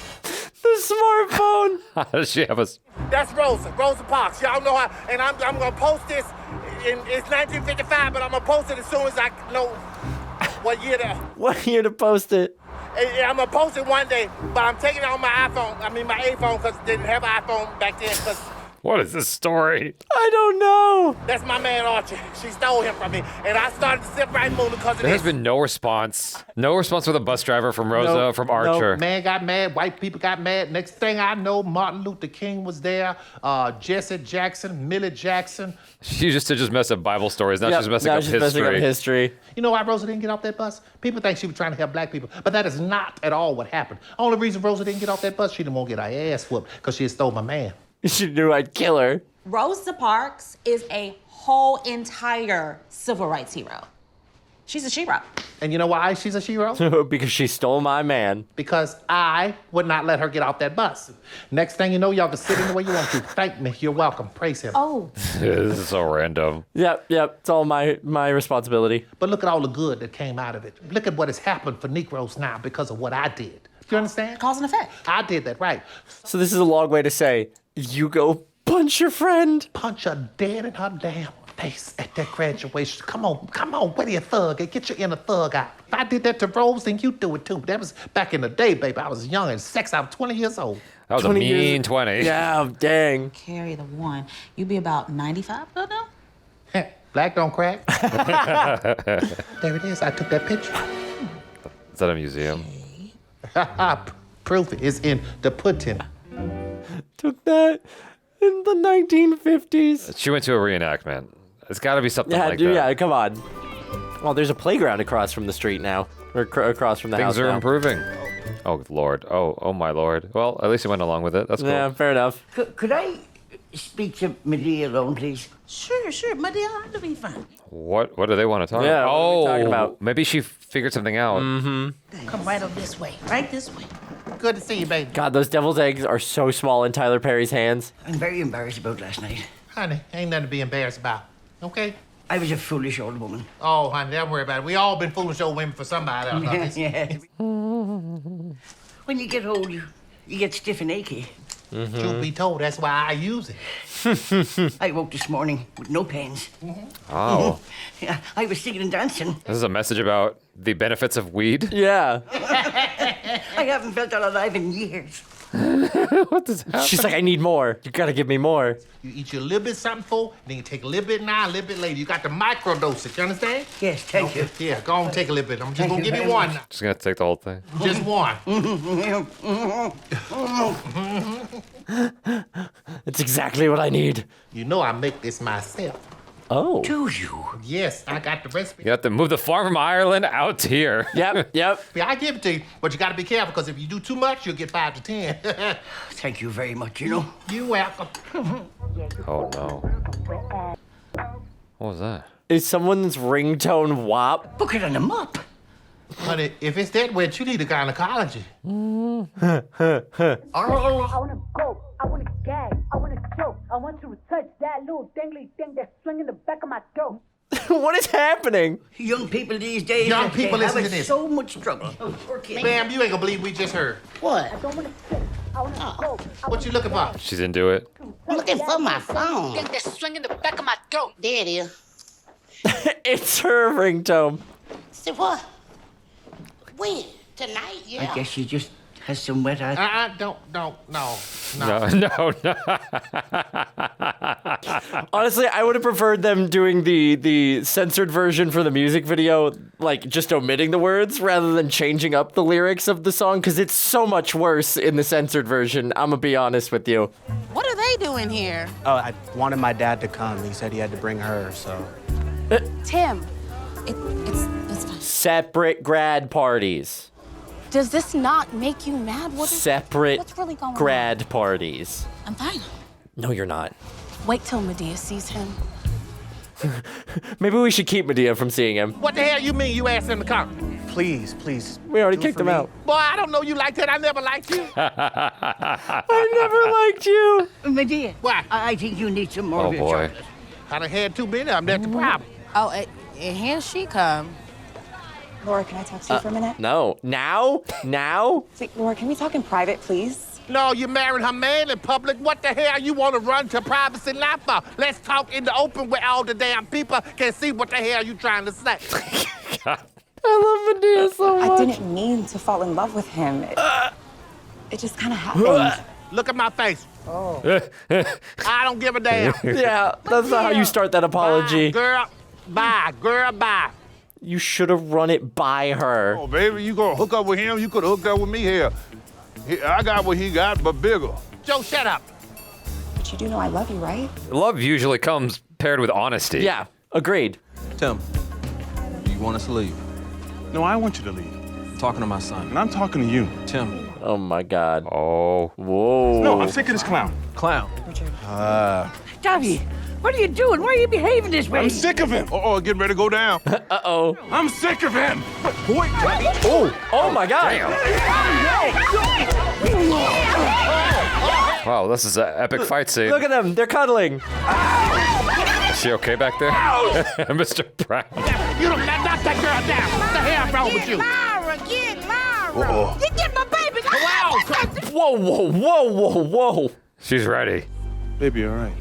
The smartphone. How does she have us? That's Rosa Parks. Y'all know how, and I'm gonna post this. It's 1955, but I'm gonna post it as soon as I know what year to post it. I'm gonna post it one day, but I'm taking it on my iPhone. I mean my iPhone, because they didn't have an iPhone back then. Cause what is this story? I don't know. That's my man Archie. She stole him from me, and I started to sip right moon because of There this. has been no response. No response from the bus driver, from Rosa, from Archer. Man got mad. White people got mad. Next thing I know, Martin Luther King was there. Jesse Jackson, Millie Jackson. She used to just mess up Bible stories. Now she's messing up history. You know why Rosa didn't get off that bus? People think she was trying to help black people, but that is not at all what happened. Only reason Rosa didn't get off that bus, she didn't want to get her ass whooped because she had stole my man. She knew I'd kill her. Rosa Parks is a whole entire civil rights hero. She's a shero. And you know why she's a shero? Because she stole my man. Because I would not let her get off that bus. Next thing you know, y'all can sit in the way you want to. Thank me. You're welcome. Praise him. Oh. This is so random. Yep. It's all my responsibility. But look at all the good that came out of it. Look at what has happened for Negroes now because of what I did. You understand? Cause and effect. I did that, right. So this is a long way to say, you go punch your friend. Punch her dead in her damn face at that graduation. Come on, where you thug and get your inner thug out. If I did that to Rose, then you do it too. That was back in the day, baby. I was young and sex. I was 20 years old. That was a mean 20. Yeah, dang. Carry the one. You be about 95, though, now? Black don't crack. There it is. I took that picture. Is that a museum? Proof is in the pudding. Took that in the 1950s. She went to a reenactment. It's got to be something like that. Yeah, come on. Well, there's a playground across from the street now. Or across from the house Things are now. improving. Oh, Lord. Oh, my Lord. Well, at least he went along with it. That's cool. Yeah, fair enough. Could I speak to Madea alone, please? Sure. Madea, that'll be fine. What do they want to talk about? Yeah, what are we talking about? Maybe she figured something out. Mm-hmm. Come right over this way. Right this way. Good to see you, baby. God, those devil's eggs are so small in Tyler Perry's hands. I'm very embarrassed about last night. Honey, ain't nothing to be embarrassed about. Okay? I was a foolish old woman. Oh, honey, don't worry about it. We all been foolish old women for somebody else. Yeah. When you get old, you get stiff and achy. Mm-hmm. Truth be told, that's why I use it. I woke this morning with no pains. Oh. Yeah, I was singing and dancing. This is a message about the benefits of weed? Yeah. I haven't felt alive in years. What does happen? She's like, I need more. You gotta give me more. You eat you a little bit something for, then you take a little bit now, a little bit later. You got the microdose it, you understand? Yes, thank you. Yeah, go on, take a little bit. I'm just Thank gonna you give you very one much. now. Just gonna take the whole thing. Just one. It's exactly what I need. You know I make this myself. Oh. Do you? Yes, I got the recipe. You have to move the farm from Ireland out to here. Yep. Yeah, I give it to you, but you got to be careful because if you do too much, you'll get 5 to 10. Thank you very much, you know. You're welcome. Oh, no. What was that? Is someone's ringtone WAP? Book it on the mop. Honey, if it's that wet, you need a gynecology. I wanna go, I wanna gag, I wanna choke, I want you to touch that little dangly thing that's swinging the back of my throat. What is happening? Young people these days, Young people they listen have to this. so much trouble. Oh, poor kids. Ma'am, you ain't gonna believe we just heard. What? I don't wanna sit, I wanna go. What you looking for? She's into it. I'm looking for my phone. Thing that's swinging the back of my throat. There it is. It's her ringtone. See what? When? Tonight? Yeah. I guess she just has some wet eyes. No. No. Honestly, I would have preferred them doing the censored version for the music video, like just omitting the words rather than changing up the lyrics of the song, because it's so much worse in the censored version. I'm gonna be honest with you. What are they doing here? Oh, I wanted my dad to come. He said he had to bring her, so. Tim. It's fine. Separate grad parties. Does this not make you mad? Separate what's really going grad parties. I'm fine. No, you're not. Wait till Madea sees him. Maybe we should keep Madea from seeing him. What the hell you mean you asked him to come? Please, please. We already do it kicked for him me. out. Boy, I don't know you like that. I never liked you. I never liked you. Madea, What? I think you need some more Oh of your boy. chocolate. I done had too many of them. That's the problem. Oh, and here she come. Laura, can I talk to you for a minute? No. Now? Wait, Laura, can we talk in private, please? No, you married her man in public. What the hell you want to run to privacy line for? Let's talk in the open where all the damn people can see what the hell you trying to say. I love Madea so much. I didn't mean to fall in love with him. It just kind of happened. Look at my face. Oh. I don't give a damn. Yeah, that's not how you start that apology. Girl, bye. Girl, bye. You should have run it by her. Oh, baby, you gonna hook up with him? You could have hooked up with me here. I got what he got, but bigger. Joe, shut up. But you do know I love you, right? Love usually comes paired with honesty. Yeah, agreed. Tim, do you want us to leave? No, I want you to leave. I'm talking to my son. And I'm talking to you. Tim. Oh my God. Oh. Whoa. No, I'm sick of this clown. Clown. Jaby, what are you doing? Why are you behaving this way? I'm sick of him. Uh-oh, getting ready to go down. Uh-oh. I'm sick of him. Boy, Oh my God. Wow, this is an epic fight scene. Look at them. They're cuddling. Is she okay back there? Mr. Browne. You don't knock that girl down. What the hell wrong with you? Laura, get Laura. You get my baby. Whoa. She's ready. Baby, all right.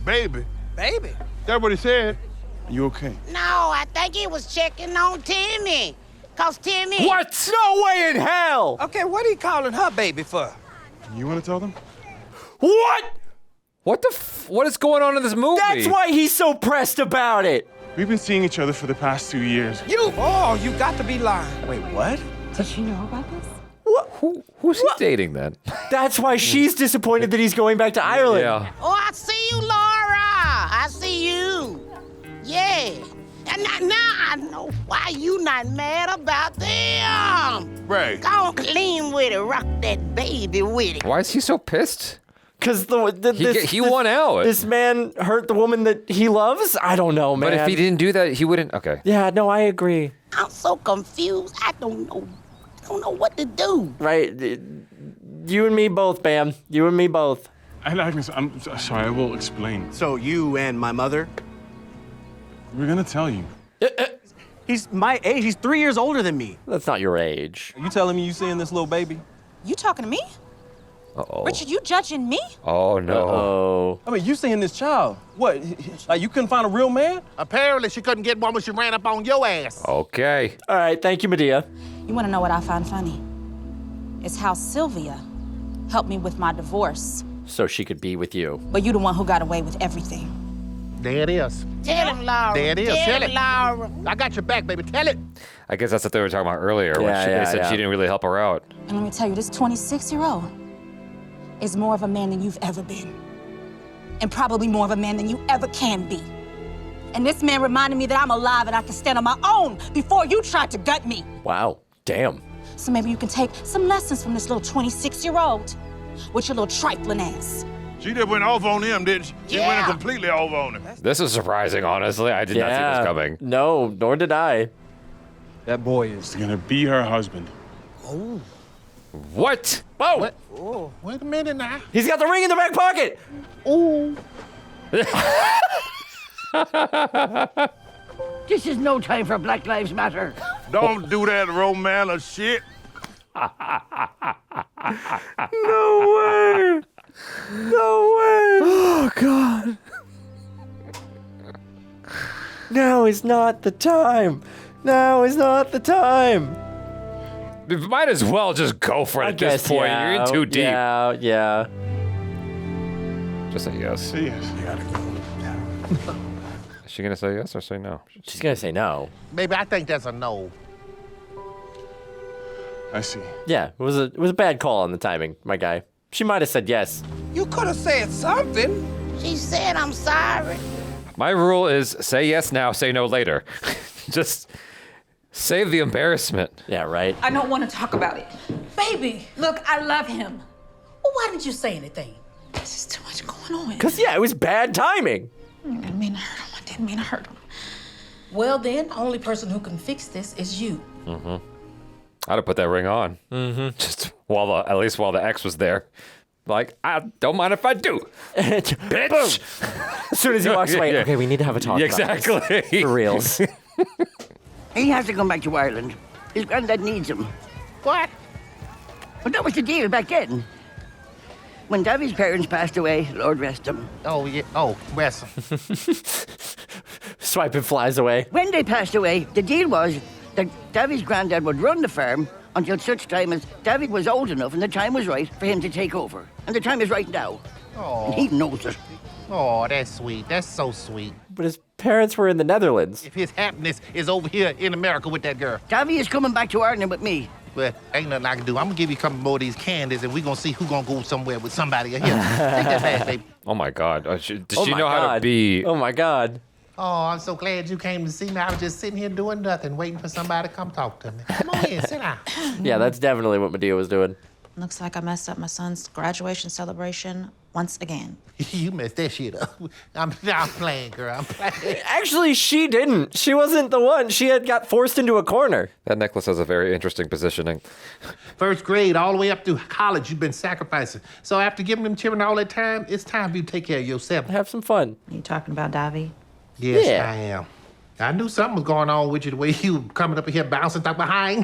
baby. Baby? That's what he said. Are you okay? No, I think he was checking on Timmy. Cause Timmy. What? No way in hell! Okay, what are you calling her baby for? You want to tell them? What? What is going on in this movie? That's why he's so pressed about it. We've been seeing each other for the past 2 years. You got to be lying. Wait, what? Did she know about this? Who's he dating then? That's why she's disappointed that he's going back to Ireland. Yeah. Oh, I see you, Laura. I see you. Yeah. And now I know why you not mad about them. Right. Go on, clean with it. Rock that baby with it. Why is he so pissed? Because he won out. This man hurt the woman that he loves? I don't know, man. But if he didn't do that, he wouldn't. Okay. Yeah, no, I agree. I'm so confused. I don't know what to do. Right. You and me both, Bam. You and me both. Agnes, I'm sorry, I will explain. So you and my mother? We're gonna tell you. He's my age. He's 3 years older than me. That's not your age. Are you telling me you seeing this little baby? You talking to me? Uh-oh. Richard, you judging me? Oh, no. Uh-oh. I mean, you seeing this child. What? Like, you couldn't find a real man? Apparently, she couldn't get one when she ran up on your ass. Okay. All right, thank you, Madea. You want to know what I find funny? It's how Sylvia helped me with my divorce. So she could be with you. But you the one who got away with everything. There it is. Tell him, Laura. There it is. Tell Tell him, it. Laura. I got your back, baby. Tell it. I guess that's what they were talking about earlier when Yeah, they said yeah. she didn't really help her out. And let me tell you, this 26-year-old is more of a man than you've ever been. And probably more of a man than you ever can be. And this man reminded me that I'm alive and I can stand on my own before you tried to gut me. Wow, damn. So maybe you can take some lessons from this little 26-year-old with your little trifling ass. She just went off on him, didn't she? She went completely off on him. This is surprising, honestly. I did not see this coming. No, nor did I. That boy is gonna be her husband. Oh. What? Whoa! What? Oh, wait a minute now. He's got the ring in the back pocket! Ooh. This is no time for Black Lives Matter. Don't do that romantic shit. No way! No way! Oh, God. Now is not the time. Now is not the time. You might as well just go for it at this point. Yeah, You're in too deep. Yeah. Just say yes. Say yes. You gotta go. Is she going to say yes or say no? She's going to say no. Baby, I think that's a no. I see. Yeah, it was a bad call on the timing, my guy. She might have said yes. You could have said something. She said, I'm sorry. My rule is say yes now, say no later. Just Save the embarrassment. Yeah, right. I don't want to talk about it. Baby, look, I love him. Well, why didn't you say anything? This is too much going on. Because, yeah, it was bad timing. I didn't mean to hurt him. I didn't mean to hurt him. Well, then, the only person who can fix this is you. Mm-hmm. I'd have put that ring on. Mm-hmm. Just at least while the ex was there. Like, I don't mind if I do. Bitch! As soon as he walks away, okay, we need to have a talk Exactly. about this. For reals. He has to come back to Ireland. His granddad needs him. What? But that was the deal back then. When Davy's parents passed away, Lord rest him. Oh, yeah. Oh, rest him. Swiping flies away. When they passed away, the deal was that Davy's granddad would run the farm until such time as Davy was old enough and the time was right for him to take over. And the time is right now. Oh. And he knows it. Oh, that's sweet. That's so sweet. But his parents were in the Netherlands. If his happiness is over here in America with that girl. Davy is coming back to Ireland with me. Well, ain't nothing I can do. I'm gonna give you a couple more of these candies, and we're gonna see who's gonna go somewhere with somebody. Here, take that bag, baby. Oh my God. Does she know how to be? Oh my God. Oh, I'm so glad you came to see me. I was just sitting here doing nothing, waiting for somebody to come talk to me. Come on in, sit down. Yeah, that's definitely what Madea was doing. Looks like I messed up my son's graduation celebration once again. You messed that shit up. I'm playing, girl. I'm playing. Actually, she didn't. She wasn't the one. She had got forced into a corner. That necklace has a very interesting positioning. First grade all the way up through college, you've been sacrificing. So after giving them children all that time, it's time for you to take care of yourself. Have some fun. Are you talking about Davy? Yes, Yeah. I am. I knew something was going on with you the way you were coming up here bouncing, talking about I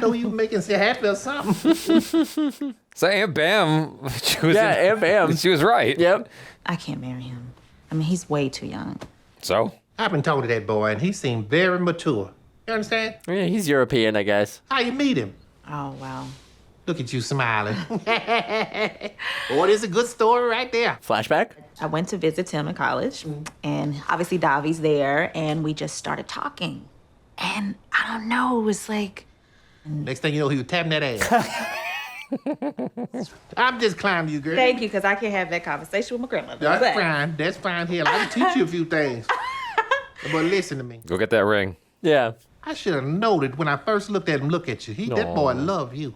know you making say happy or something. So Aunt Bam, Aunt Bam. She was right. Yep. I can't marry him. I mean, he's way too young. So? I've been talking to that boy, and he seemed very mature. You understand? Yeah, he's European, I guess. How you meet him? Oh, wow. Look at you smiling. Boy, this is a good story right there. Flashback? I went to visit him in college, and obviously Davy's there, and we just started talking. And I don't know, it was like... Next thing you know, he was tapping that ass. I'm just clowning you, girl. Thank you, because I can't have that conversation with my grandmother. That's fine. That's fine. Here, I can teach you a few things. But listen to me. Go get that ring. Yeah. I should have noted when I first looked at him look at you. That boy loved you.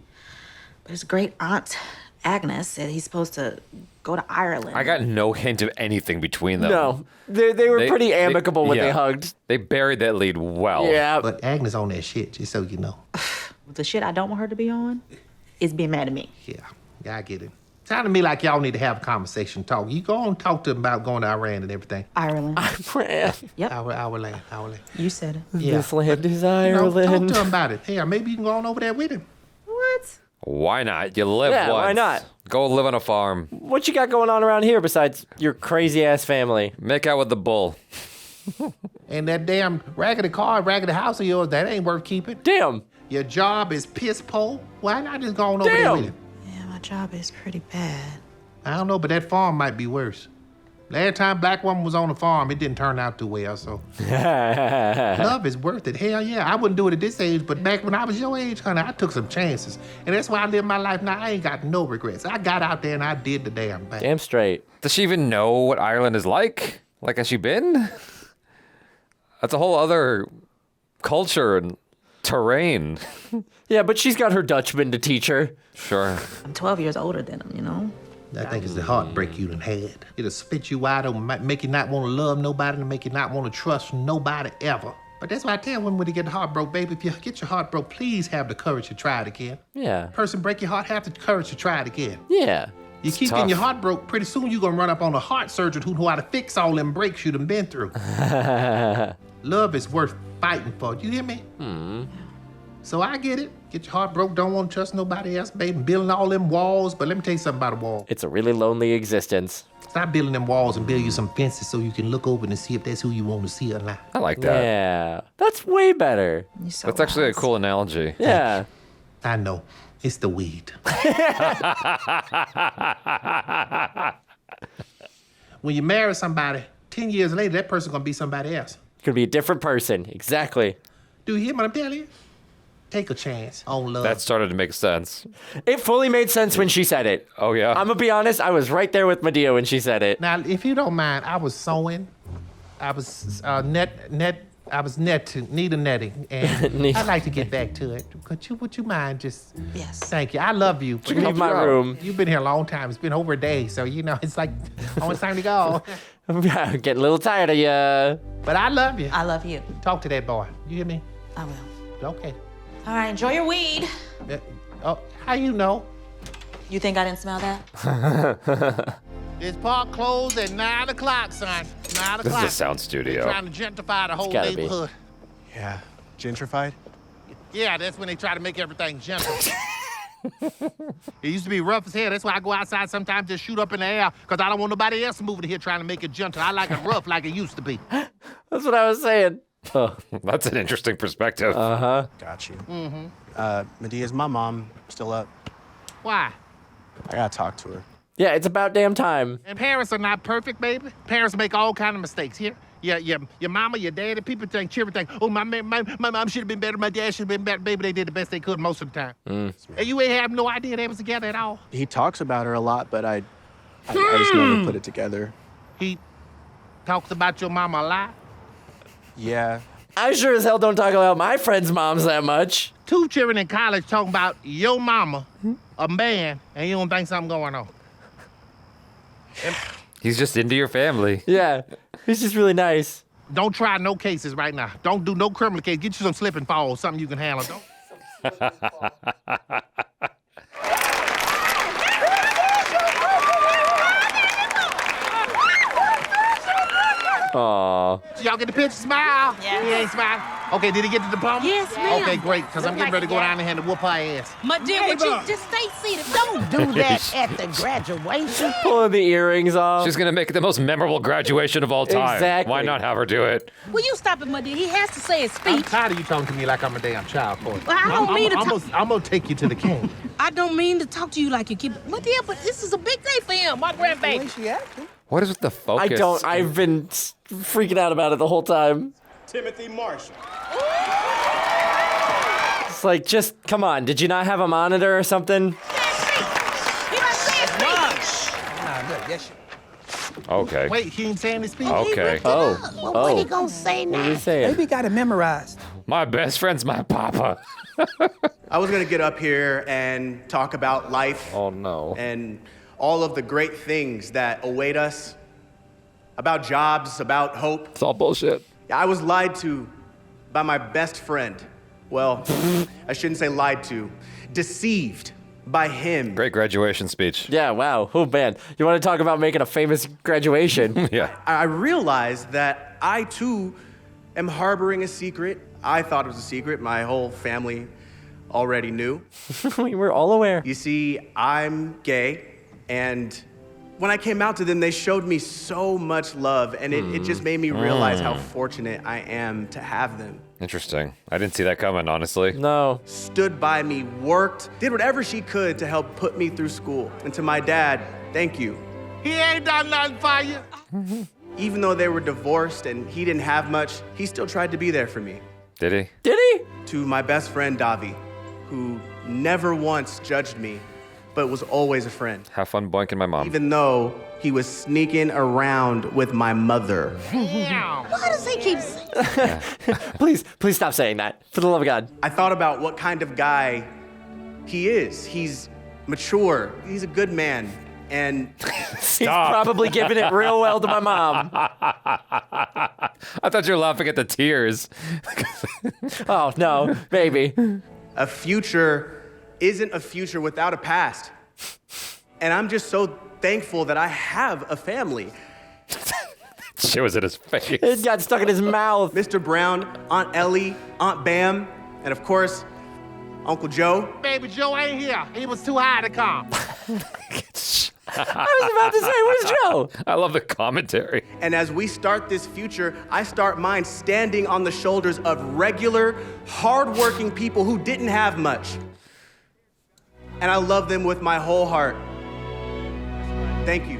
But his great aunt, Agnes, said he's supposed to go to Ireland. I got no hint of anything between them. No. They were pretty amicable when they hugged. They buried that lead well. Yeah. But Agnes on that shit, just so you know. The shit I don't want her to be on is being mad at me. Yeah, I get it. Sound to me like y'all need to have a conversation, talk. You go and talk to him about going to Iran and everything. Ireland. Iran. Yep. Our land. You said it. Yeah. This land is You know, Ireland. talk to him about it. Hey, maybe you can go on over there with him. What? Why not? You live Yeah, once. why not? Go live on a farm. What you got going on around here besides your crazy-ass family? Make out with the bull. And that damn raggedy car, raggedy house of yours, that ain't worth keeping. Damn. Your job is piss poor. Why not just go on over there with him? Yeah, my job is pretty bad. I don't know, but that farm might be worse. Last time black woman was on the farm, it didn't turn out too well, so. Love is worth it. Hell yeah, I wouldn't do it at this age, but back when I was your age, honey, I took some chances. And that's why I live my life now. I ain't got no regrets. I got out there and I did the damn thing. Damn straight. Does she even know what Ireland is like? Like, has she been? That's a whole other culture and terrain. Yeah, but she's got her Dutchman to teach her. Sure. I'm 12 years older than him, you know? I think it's the heartbreak you done had. It'll spit you wide open, make you not want to love nobody, and make you not want to trust nobody ever. But that's why I tell women when they get the heart broke, baby, if you get your heart broke, please have the courage to try it again. Yeah. Person break your heart, have the courage to try it again. Yeah. You keep getting your heart broke, pretty soon you're gonna run up on a heart surgeon who know how to fix all them breaks you done been through. Love is worth fighting for. You hear me? So I get it. Get your heart broke, don't want to trust nobody else, baby. Building all them walls, but let me tell you something about a wall. It's a really lonely existence. Stop building them walls and build you some fences so you can look over and see if that's who you want to see or not. I like that. Yeah. That's way better. That's actually a cool analogy. Yeah. I know. It's the weed. When you marry somebody, 10 years later, that person's gonna be somebody else. Could be a different person. Exactly. Do you hear what I'm telling you? Take a chance on love. That started to make sense. It fully made sense when she said it. Oh, yeah? I'm gonna be honest, I was right there with Madea when she said it. Now, if you don't mind, I was sewing. I was I was needle netting, and I'd like to get back to it. Would you mind just? Yes. Thank you. I love you. You can leave my room. You've been here a long time. It's been over a day, so it's like almost time to go. I'm getting a little tired of you. But I love you. I love you. Talk to that boy. You hear me? I will. Okay. All right, enjoy your weed. How you know? You think I didn't smell that? This park closed at 9 o'clock, son. 9 o'clock. This is a sound studio. They're trying to gentrify the whole neighborhood. Yeah, gentrified? Yeah, that's when they try to make everything gentle. It used to be rough as hell. That's why I go outside sometimes just shoot up in the air, because I don't want nobody else moving here trying to make it gentle. I like it rough like it used to be. That's what I was saying. Oh. That's an interesting perspective. Uh-huh. Got you. Mm-hmm. Madea's my mom still up? Why? I gotta talk to her. Yeah, it's about damn time. And parents are not perfect, baby. Parents make all kind of mistakes here. Your mama, your daddy, people think, children think, oh, my mom should have been better, my dad should have been better. Baby, they did the best they could most of the time. And you ain't have no idea they was together at all. He talks about her a lot, but I just never put it together. He talks about your mama a lot? Yeah. I sure as hell don't talk about my friends' moms that much. 2 children in college talking about your mama, a man, and you don't think something going on. He's just into your family. Yeah, he's just really nice. Don't try no cases right now. Don't do no criminal case. Get you some slip and fall, something you can handle. Aww. Y'all get the picture? Smile. Yeah. He ain't smiling. Okay, did he get to the diploma? Yes, ma'am. Okay, great, because I'm getting ready to go down there and whoop her ass. Madea, would you just stay seated? Don't do that at the graduation. Pulling the earrings off. She's going to make it the most memorable graduation of all time. Exactly. Why not have her do it? Will you stop it, Madea? He has to say his I'm speech. tired of you talking to me like I'm a damn child for it. Well, I don't mean to talk. I'm going to take you to the king. I don't mean to talk to you like you keep. Madea, but this is a big day for him, my grandbaby. What is with the focus? I've been freaking out about it the whole time. Timothy Marshall. It's like, just, come on, did you not have a monitor or something? Okay. Wait, he ain't saying his speech? Okay. Well, what he gonna say now? What are you saying? Maybe got it memorized. My best friend's my papa. I was gonna get up here and talk about life. Oh, no. And all of the great things that await us. About jobs, about hope. It's all bullshit. I was lied to by my best friend. Well, I shouldn't say lied to. Deceived by him. Great graduation speech. Yeah, wow. Oh, man. You want to talk about making a famous graduation? Yeah. I realized that I, too, am harboring a secret. I thought it was a secret. My whole family already knew. We were all aware. You see, I'm gay, and when I came out to them, they showed me so much love, and it just made me realize how fortunate I am to have them. Interesting. I didn't see that coming, honestly. No. Stood by me, worked, did whatever she could to help put me through school. And to my dad, thank you. He ain't done nothing for you. Even though they were divorced and he didn't have much, he still tried to be there for me. Did he? Did he? To my best friend, Davi, who never once judged me, but was always a friend. Have fun boinking my mom. Even though he was sneaking around with my mother. Damn. Why does he keep saying that? Please stop saying that. For the love of God. I thought about what kind of guy he is. He's mature. He's a good man. And he's probably giving it real well to my mom. I thought you were laughing at the tears. Oh, no, maybe. A future isn't a future without a past. And I'm just so thankful that I have a family. Shit was in his face. It got stuck in his mouth. Mr. Browne, Aunt Ellie, Aunt Bam, and of course, Uncle Joe. Baby Joe ain't here. He was too high to come. I was about to say, where's Joe? I love the commentary. And as we start this future, I start mine standing on the shoulders of regular, hardworking people who didn't have much. And I love them with my whole heart. Thank you.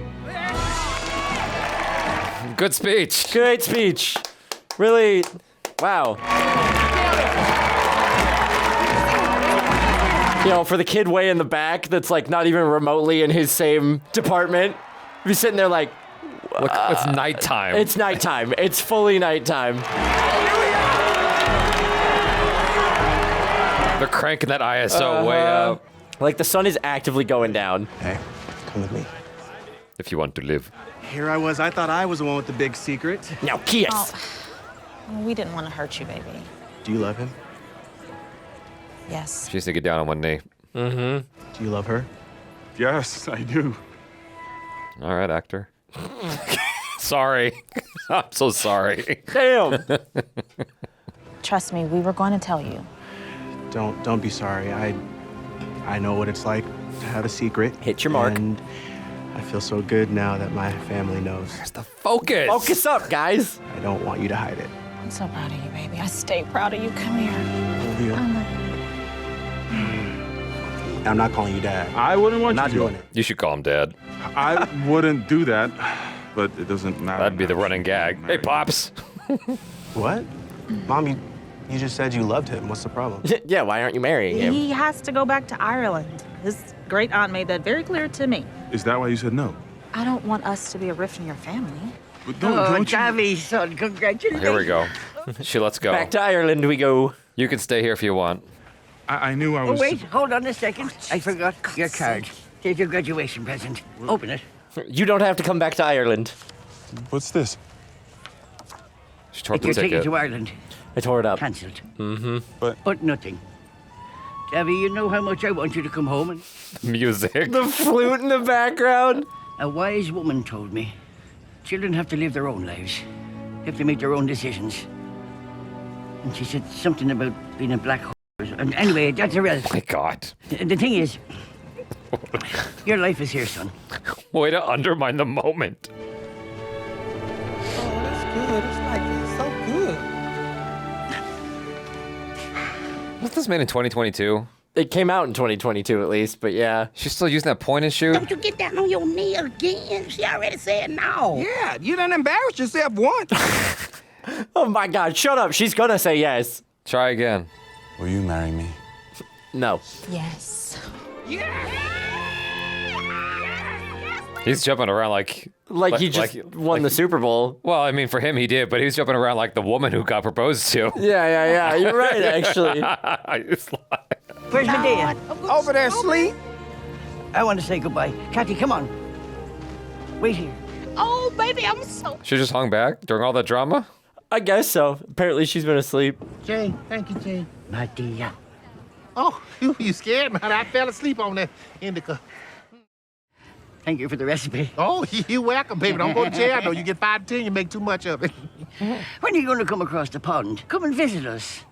Good speech. Great speech. Really, wow. You know, for the kid way in the back that's like not even remotely in his same department, he's sitting there like, Look, it's nighttime. It's nighttime. It's fully nighttime. Here we are. cranking that ISO way up. Like the sun is actively going down. Hey, come with me. If you want to live. Here I was. I thought I was the one with the big secret. Now kiss. Oh, we didn't want to hurt you, baby. Do you love him? Yes. She needs to get down on one knee. Mm-hmm. Do you love her? Yes, I do. All right, actor. Sorry. I'm so sorry. Damn. Trust me, we were going to tell you. Don't be sorry. I know what it's like to have a secret. Hit your mark. And I feel so good now that my family knows. Where's the focus? Focus up, guys. I don't want you to hide it. I'm so proud of you, baby. I stay proud of you. Come here. Love you. I'm not calling you Dad. I wouldn't want I'm not you doing to. it. You should call him Dad. I wouldn't do that, but it doesn't matter. That'd be the running gag. Hey, Pops. What? Mom, you just said you loved him. What's the problem? Yeah, why aren't you marrying him? He has to go back to Ireland. His great aunt made that very clear to me. Is that why you said no? I don't want us to be a rift in your family. But don't you? Jaby, son, congratulations. Here we go. She lets go. Back to Ireland we go. You can stay here if you want. I knew I Oh, was. wait, hold on a second. I forgot your card. There's your graduation present. Open it. You don't have to come back to Ireland. What's this? She tore It's the your ticket ticket. to Ireland. I tore it up. Cancelled. Mm-hmm. But nothing. Jaby, you know how much I want you to come home and... Music. The flute in the background. A wise woman told me, children have to live their own lives. They have to make their own decisions. And she said something about being a black horse. And anyway, that's irrelevant. My God. The thing is, your life is here, son. Way to undermine the moment. Oh, that's good. It's like it's so good. What's this made in 2022? It came out in 2022 at least, but yeah. She's still using that point and shoot? Don't you get down on your knee again? She already said no. Yeah, you done embarrassed yourself once. Oh my God, shut up. She's gonna say yes. Try again. Will you marry me? No. Yes. He's jumping around like he just won the Super Bowl. Well, I mean, for him, he did, but he was jumping around like the woman who got proposed to. Yeah. You're right, actually. Where's Madea? Over there asleep. I want to say goodbye. Cassi, come on. Wait here. Oh, baby, I'm so... She just hung back during all that drama? I guess so. Apparently she's been asleep. Jay, thank you, Jay. Madea. Oh, you scared me. I fell asleep on that indica. Thank you for the recipe. Oh, you welcome, baby. Don't go to jail, though. You get 5 to 10, you make too much of it. When are you going to come across the pond? Come and visit us.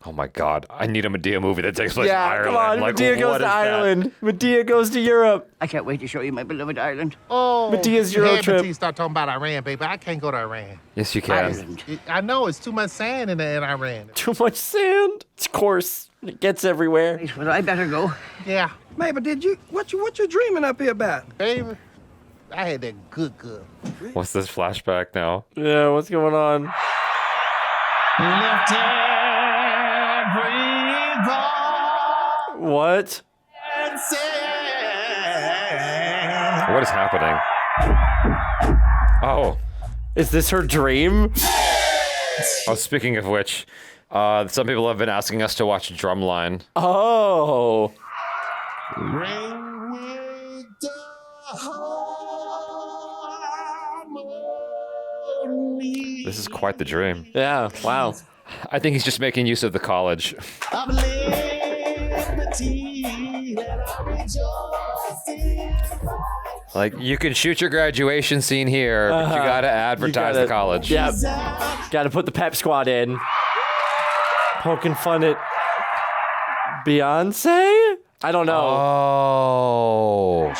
Oh my God. I need a Madea movie that takes place in Ireland. Come on. Like, Madea goes what to is that? Ireland. Madea goes to Europe. I can't wait to show you my beloved Ireland. Oh, Medea's Euro trip. Medea start talking about Iran, baby. I can't go to Iran. Yes, you can. Ireland. I know it's too much sand in Iran. Too much sand. It's coarse. It gets everywhere. Well, I better go. Yeah, Maybe what you dreaming up here about? baby. I had that good. What's this flashback now? Yeah, what's going on? What? What is happening? Oh. Is this her dream? Oh, speaking of which, some people have been asking us to watch Drumline. Oh. This is quite the dream. Yeah, wow. I think he's just making use of the college. Like, you can shoot your graduation scene here, but you gotta advertise the college. Yep. Gotta put the pep squad in. Poking fun at Beyonce? I don't know. Oh.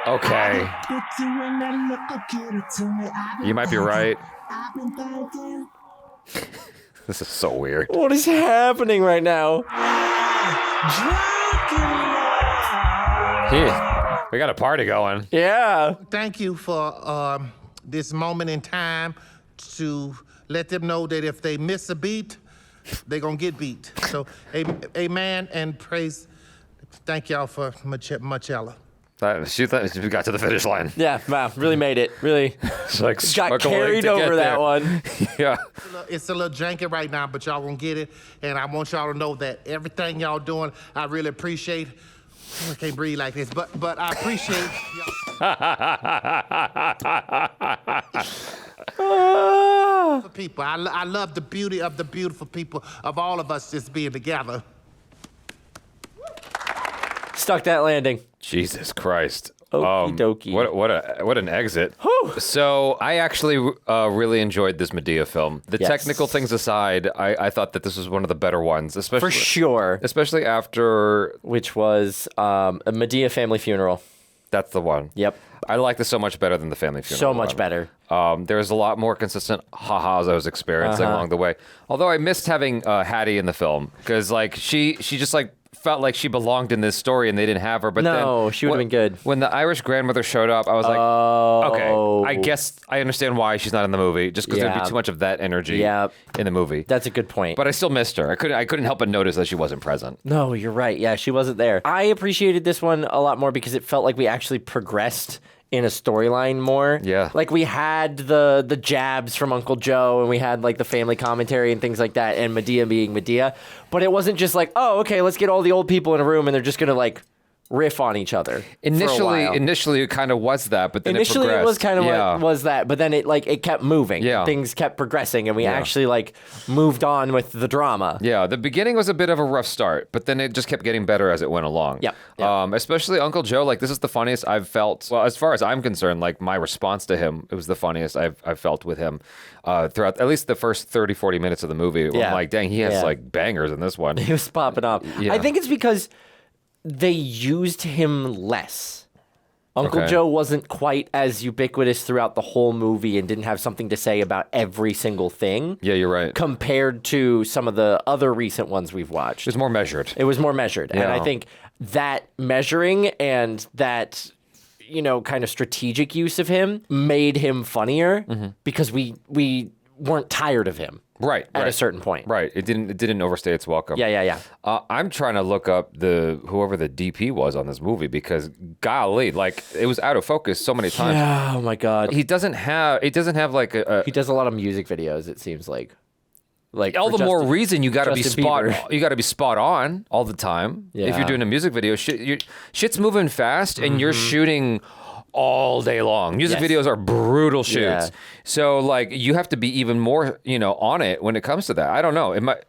Okay. You might be right. This is so weird. What is happening right now? We got a party going. Yeah. Thank you for this moment in time to let them know that if they miss a beat, they're gonna get beat. So, amen and praise. Thank y'all for Marcella. She thought she got to the finish line. Yeah, wow, really made it. Really like got carried over that one. Yeah. It's a little janky right now, but y'all gonna get it. And I want y'all to know that everything y'all doing, I really appreciate. I can't breathe like this, but I appreciate y'all. For people, I love the beauty of the beautiful people of all of us just being together. Stuck that landing. Jesus Christ. Okie dokie. What an exit. So I actually really enjoyed this Madea film. The technical things aside, I thought that this was one of the better ones, especially for sure. Especially after which was a Madea family funeral. That's the one. Yep. I like this so much better than the family funeral. So much better. There's a lot more consistent ha-has I was experiencing along the way. Although I missed having Hattie in the film because like she just like felt like she belonged in this story and they didn't have her. But no, then she would have been good. When the Irish grandmother showed up, I was like, okay, I guess I understand why she's not in the movie, just because there'd be too much of that energy in the movie. That's a good point. But I still missed her. I couldn't help but notice that she wasn't present. No, you're right. Yeah, she wasn't there. I appreciated this one a lot more because it felt like we actually progressed in a storyline more. Yeah. Like we had the jabs from Uncle Joe and we had like the family commentary and things like that and Madea being Madea. But it wasn't just like, oh, okay, let's get all the old people in a room and they're just going to like riff on each other. Initially it kind of was that, but then initially it was kind of what was that, but then it kept moving. Yeah. Things kept progressing and we actually like moved on with the drama. Yeah, the beginning was a bit of a rough start, but then it just kept getting better as it went along. Yep. Especially Uncle Joe, like this is the funniest I've felt. Well, as far as I'm concerned, like my response to him, it was the funniest I've felt with him throughout at least the first 30, 40 minutes of the movie. Yeah. I'm like, dang, he has like bangers in this one. He was popping up. Yeah. I think it's because they used him less. Uncle Okay. Joe wasn't quite as ubiquitous throughout the whole movie and didn't have something to say about every single thing. Yeah, you're right. Compared to some of the other recent ones we've watched. It was more measured. It was more measured. And Yeah. I think that measuring and that, you know, kind of strategic use of him made him funnier because we weren't tired of him. Right. At a certain point. Right. It didn't overstay its welcome. Yeah. I'm trying to look up whoever the DP was on this movie because golly, like it was out of focus so many times. Yeah, oh my God. It doesn't have like a he does a lot of music videos, it seems like. Like all the more reason you got to be Justin spot. Bieber. You got to be spot on all the time. If Yeah. you're doing a music video, shit's moving fast, and you're shooting all day long. Music Yes. videos are brutal shoots, Yeah. so like you have to be even more, on it when it comes to that. I don't know. It might.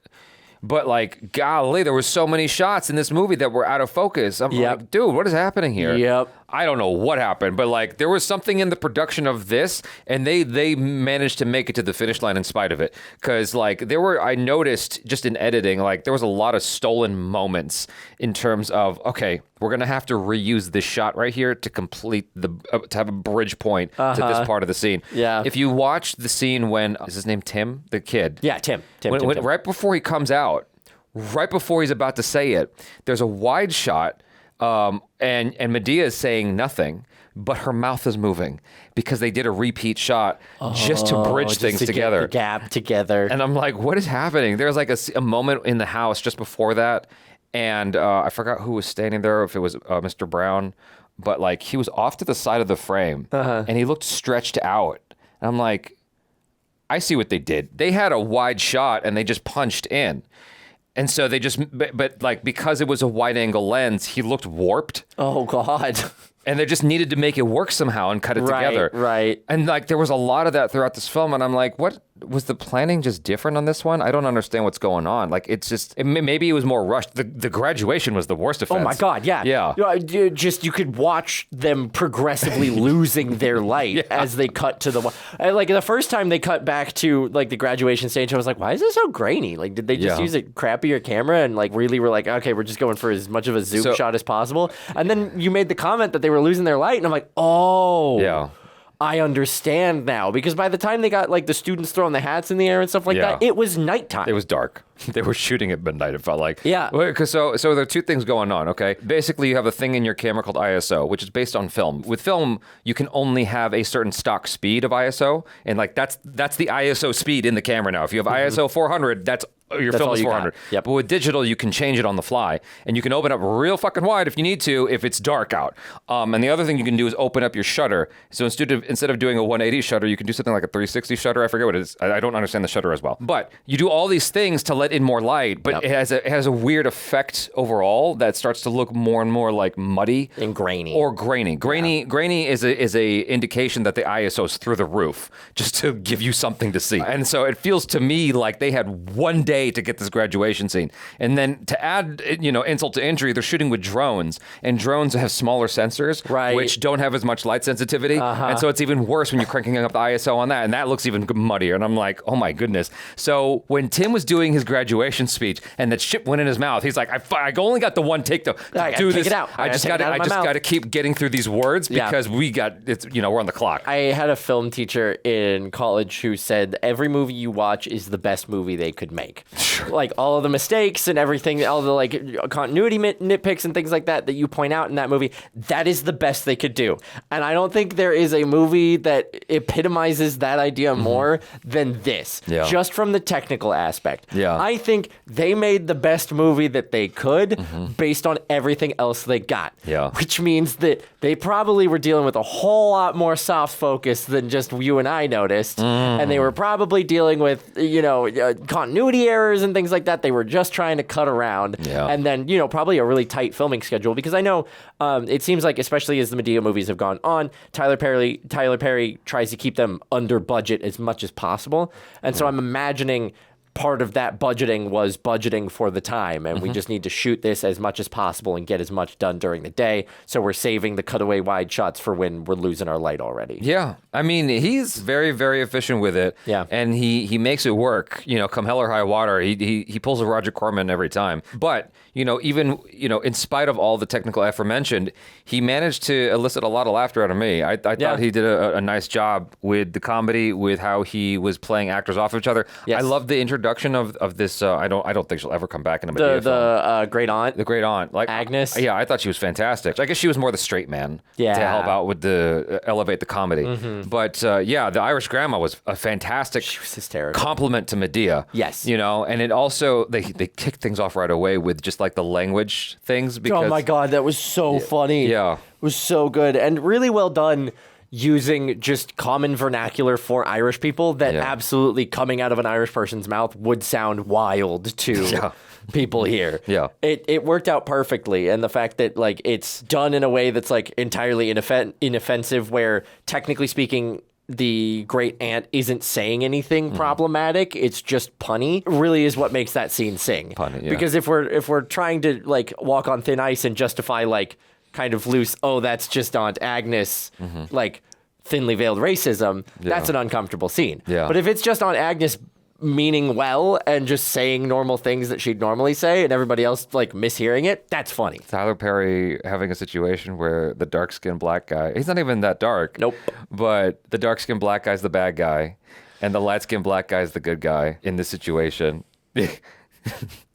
But like, golly, there were so many shots in this movie that were out of focus. I'm like, dude, what is happening here? Yep. I don't know what happened, but like there was something in the production of this, and they managed to make it to the finish line in spite of it. Because like I noticed just in editing, like there was a lot of stolen moments in terms of, okay, we're gonna have to reuse this shot right here to complete to have a bridge point to this part of the scene. Yeah. If you watch the scene when is his name Tim, the kid? Yeah, Tim. When, right before he comes out, right before he's about to say it, there's a wide shot, and Madea is saying nothing, but her mouth is moving because they did a repeat shot just to bridge just things to get together. the gap together. And I'm like, what is happening? There's like a moment in the house just before that, and I forgot who was standing there, if it was Mr. Browne, but like he was off to the side of the frame, and he looked stretched out. And I'm like, I see what they did. They had a wide shot and they just punched in. And so they just, but like because it was a wide angle lens, he looked warped. Oh God. And they just needed to make it work somehow and cut it together. Right. And like there was a lot of that throughout this film. And I'm like, what was the planning just different on this one? I don't understand what's going on. Like it's just, maybe it was more rushed. The graduation was the worst offense. Oh my God, yeah. Yeah. Just you could watch them progressively losing their light as they cut to the like the first time they cut back to like the graduation stage, I was like, why is this so grainy? Like did they just use a crappier camera and like really were like, okay, we're just going for as much of a zoom shot as possible? And then you made the comment that they were losing their light and I'm like, oh. Yeah. I understand now because by the time they got like the students throwing the hats in the air and stuff like that, it was nighttime. It was dark. They were shooting at midnight, it felt like. Yeah. Because so there are two things going on, okay? Basically, you have a thing in your camera called ISO, which is based on film. With film, you can only have a certain stock speed of ISO, and like that's the ISO speed in the camera now. If you have ISO 400, that's your That's film all is you got. 400. Yep. But with digital, you can change it on the fly, and you can open up real fucking wide if you need to, if it's dark out. And the other thing you can do is open up your shutter. So instead of doing a 180 shutter, you can do something like a 360 shutter. I forget what it is. I don't understand the shutter as well. But you do all these things to let in more light, but it has a weird effect overall that starts to look more and more like muddy and grainy. Or grainy. Grainy is a indication that the ISO is through the roof, just to give you something to see. And so it feels to me like they had one day to get this graduation scene. And then to add, insult to injury, they're shooting with drones, and drones have smaller sensors, which don't have as much light sensitivity. And so it's even worse when you're cranking up the ISO on that, and that looks even muddier. And I'm like, oh my goodness. So when Tim was doing his graduation speech and that shit went in his mouth, he's like, I only got the one take to do this. Take it out. I just got to keep getting through these words because we're on the clock. I had a film teacher in college who said every movie you watch is the best movie they could make. Like all of the mistakes and everything, all the like continuity nitpicks and things like that you point out in that movie, that is the best they could do. And I don't think there is a movie that epitomizes that idea more than this, just from the technical aspect. I think they made the best movie that they could based on everything else they got, which means that they probably were dealing with a whole lot more soft focus than just you and I noticed. And they were probably dealing with, continuity errors and things like that. They were just trying to cut around. And then, probably a really tight filming schedule, because I know it seems like, especially as the Madea movies have gone on, Tyler Perry tries to keep them under budget as much as possible. And so I'm imagining part of that budgeting was budgeting for the time, and we just need to shoot this as much as possible and get as much done during the day, so we're saving the cutaway wide shots for when we're losing our light already. I mean, he's very, very efficient with it, and he makes it work. Come hell or high water, he pulls a Roger Corman every time. But even in spite of all the technical aforementioned, he managed to elicit a lot of laughter out of me. I thought he did a nice job with the comedy, with how he was playing actors off of each other. I love the introduction of this. I don't think she'll ever come back in a Madea film. The great aunt. The great aunt, like Agnes. I thought she was fantastic. I guess she was more the straight man to help out with elevate the comedy. But the Irish grandma was a fantastic. She was hysterical. Compliment to Madea. Yes. And it also they kicked things off right away with just like the language things. Because, oh my God, that was so funny. Yeah, it was so good and really well done. Using just common vernacular for Irish people that absolutely coming out of an Irish person's mouth would sound wild to people here. It worked out perfectly, and the fact that like it's done in a way that's like entirely inoffensive, where technically speaking the great aunt isn't saying anything problematic, it's just punny, really is what makes that scene sing. Punny, because if we're trying to like walk on thin ice and justify like kind of loose, that's just Aunt Agnes, like thinly veiled racism, that's an uncomfortable scene. But if it's just Aunt Agnes meaning well and just saying normal things that she'd normally say and everybody else like mishearing it, that's funny. Tyler Perry having a situation where the dark-skinned black guy, he's not even that dark. Nope. But the dark-skinned black guy's the bad guy and the light-skinned black guy's the good guy in this situation.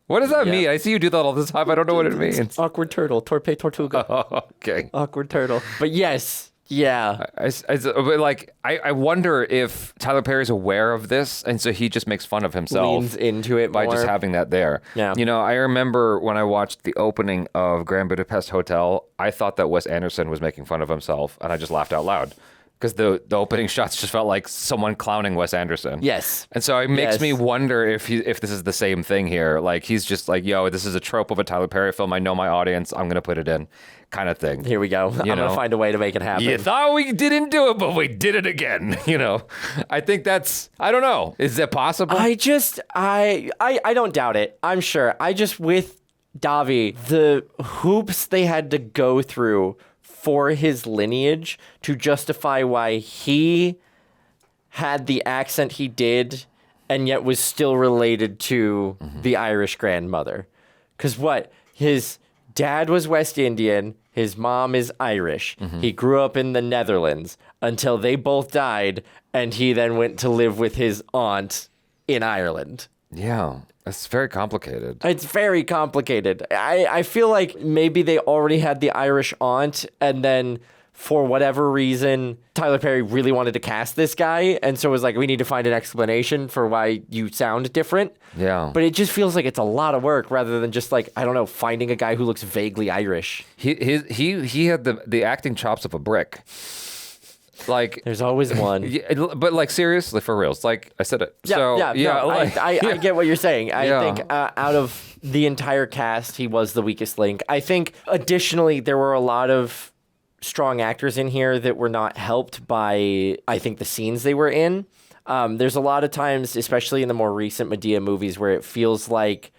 What does that mean? I see you do that all the time. I don't know what it means. Awkward turtle. Torpe tortuga. Okay. Awkward turtle. But yes. Yeah. I wonder if Tyler Perry's aware of this, and so he just makes fun of himself. Leans into it by more. just having that there. Yeah. I remember when I watched the opening of Grand Budapest Hotel, I thought that Wes Anderson was making fun of himself, and I just laughed out loud. Because the opening shots just felt like someone clowning Wes Anderson. Yes. And so it makes me wonder if this is the same thing here. Like, he's just like, yo, this is a trope of a Tyler Perry film. I know my audience. I'm going to put it in, kind of thing. Here we go. I'm going to find a way to make it happen. You thought we didn't do it, but we did it again. I think that's, I don't know. Is that possible? I don't doubt it. I'm sure. With Davi, the hoops they had to go through for his lineage to justify why he had the accent he did and yet was still related to the Irish grandmother. Because his dad was West Indian, his mom is Irish. He grew up in the Netherlands until they both died, and he then went to live with his aunt in Ireland. Yeah. It's very complicated. It's very complicated. I feel like maybe they already had the Irish aunt, and then for whatever reason, Tyler Perry really wanted to cast this guy, and so it was like, we need to find an explanation for why you sound different. Yeah. But it just feels like it's a lot of work rather than just like, I don't know, finding a guy who looks vaguely Irish. He had the acting chops of a brick. Like, there's always one. Yeah, but like, seriously, for reals, like I said it. Yeah, no, like, I get what you're saying. I think out of the entire cast, he was the weakest link. I think additionally, there were a lot of strong actors in here that were not helped by, I think, the scenes they were in. There's a lot of times, especially in the more recent Madea movies, where it feels like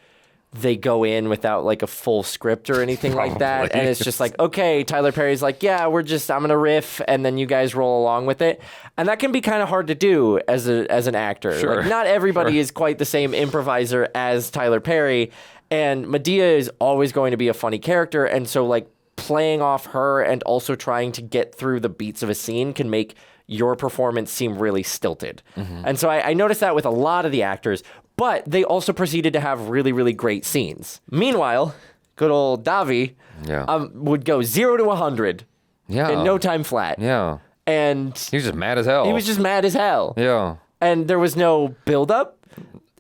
they go in without like a full script or anything like that. And it's just like, okay, Tyler Perry's like, yeah, I'm going to riff, and then you guys roll along with it. And that can be kind of hard to do as an actor. Sure. Like, not everybody is quite the same improviser as Tyler Perry. And Madea is always going to be a funny character. And so like playing off her and also trying to get through the beats of a scene can make your performance seem really stilted. Mm-hmm. And so I noticed that with a lot of the actors, but they also proceeded to have really, really great scenes. Meanwhile, good old Davy would go 0 to 100 in no time flat. Yeah. And he was just mad as hell. He was just mad as hell. Yeah. And there was no buildup.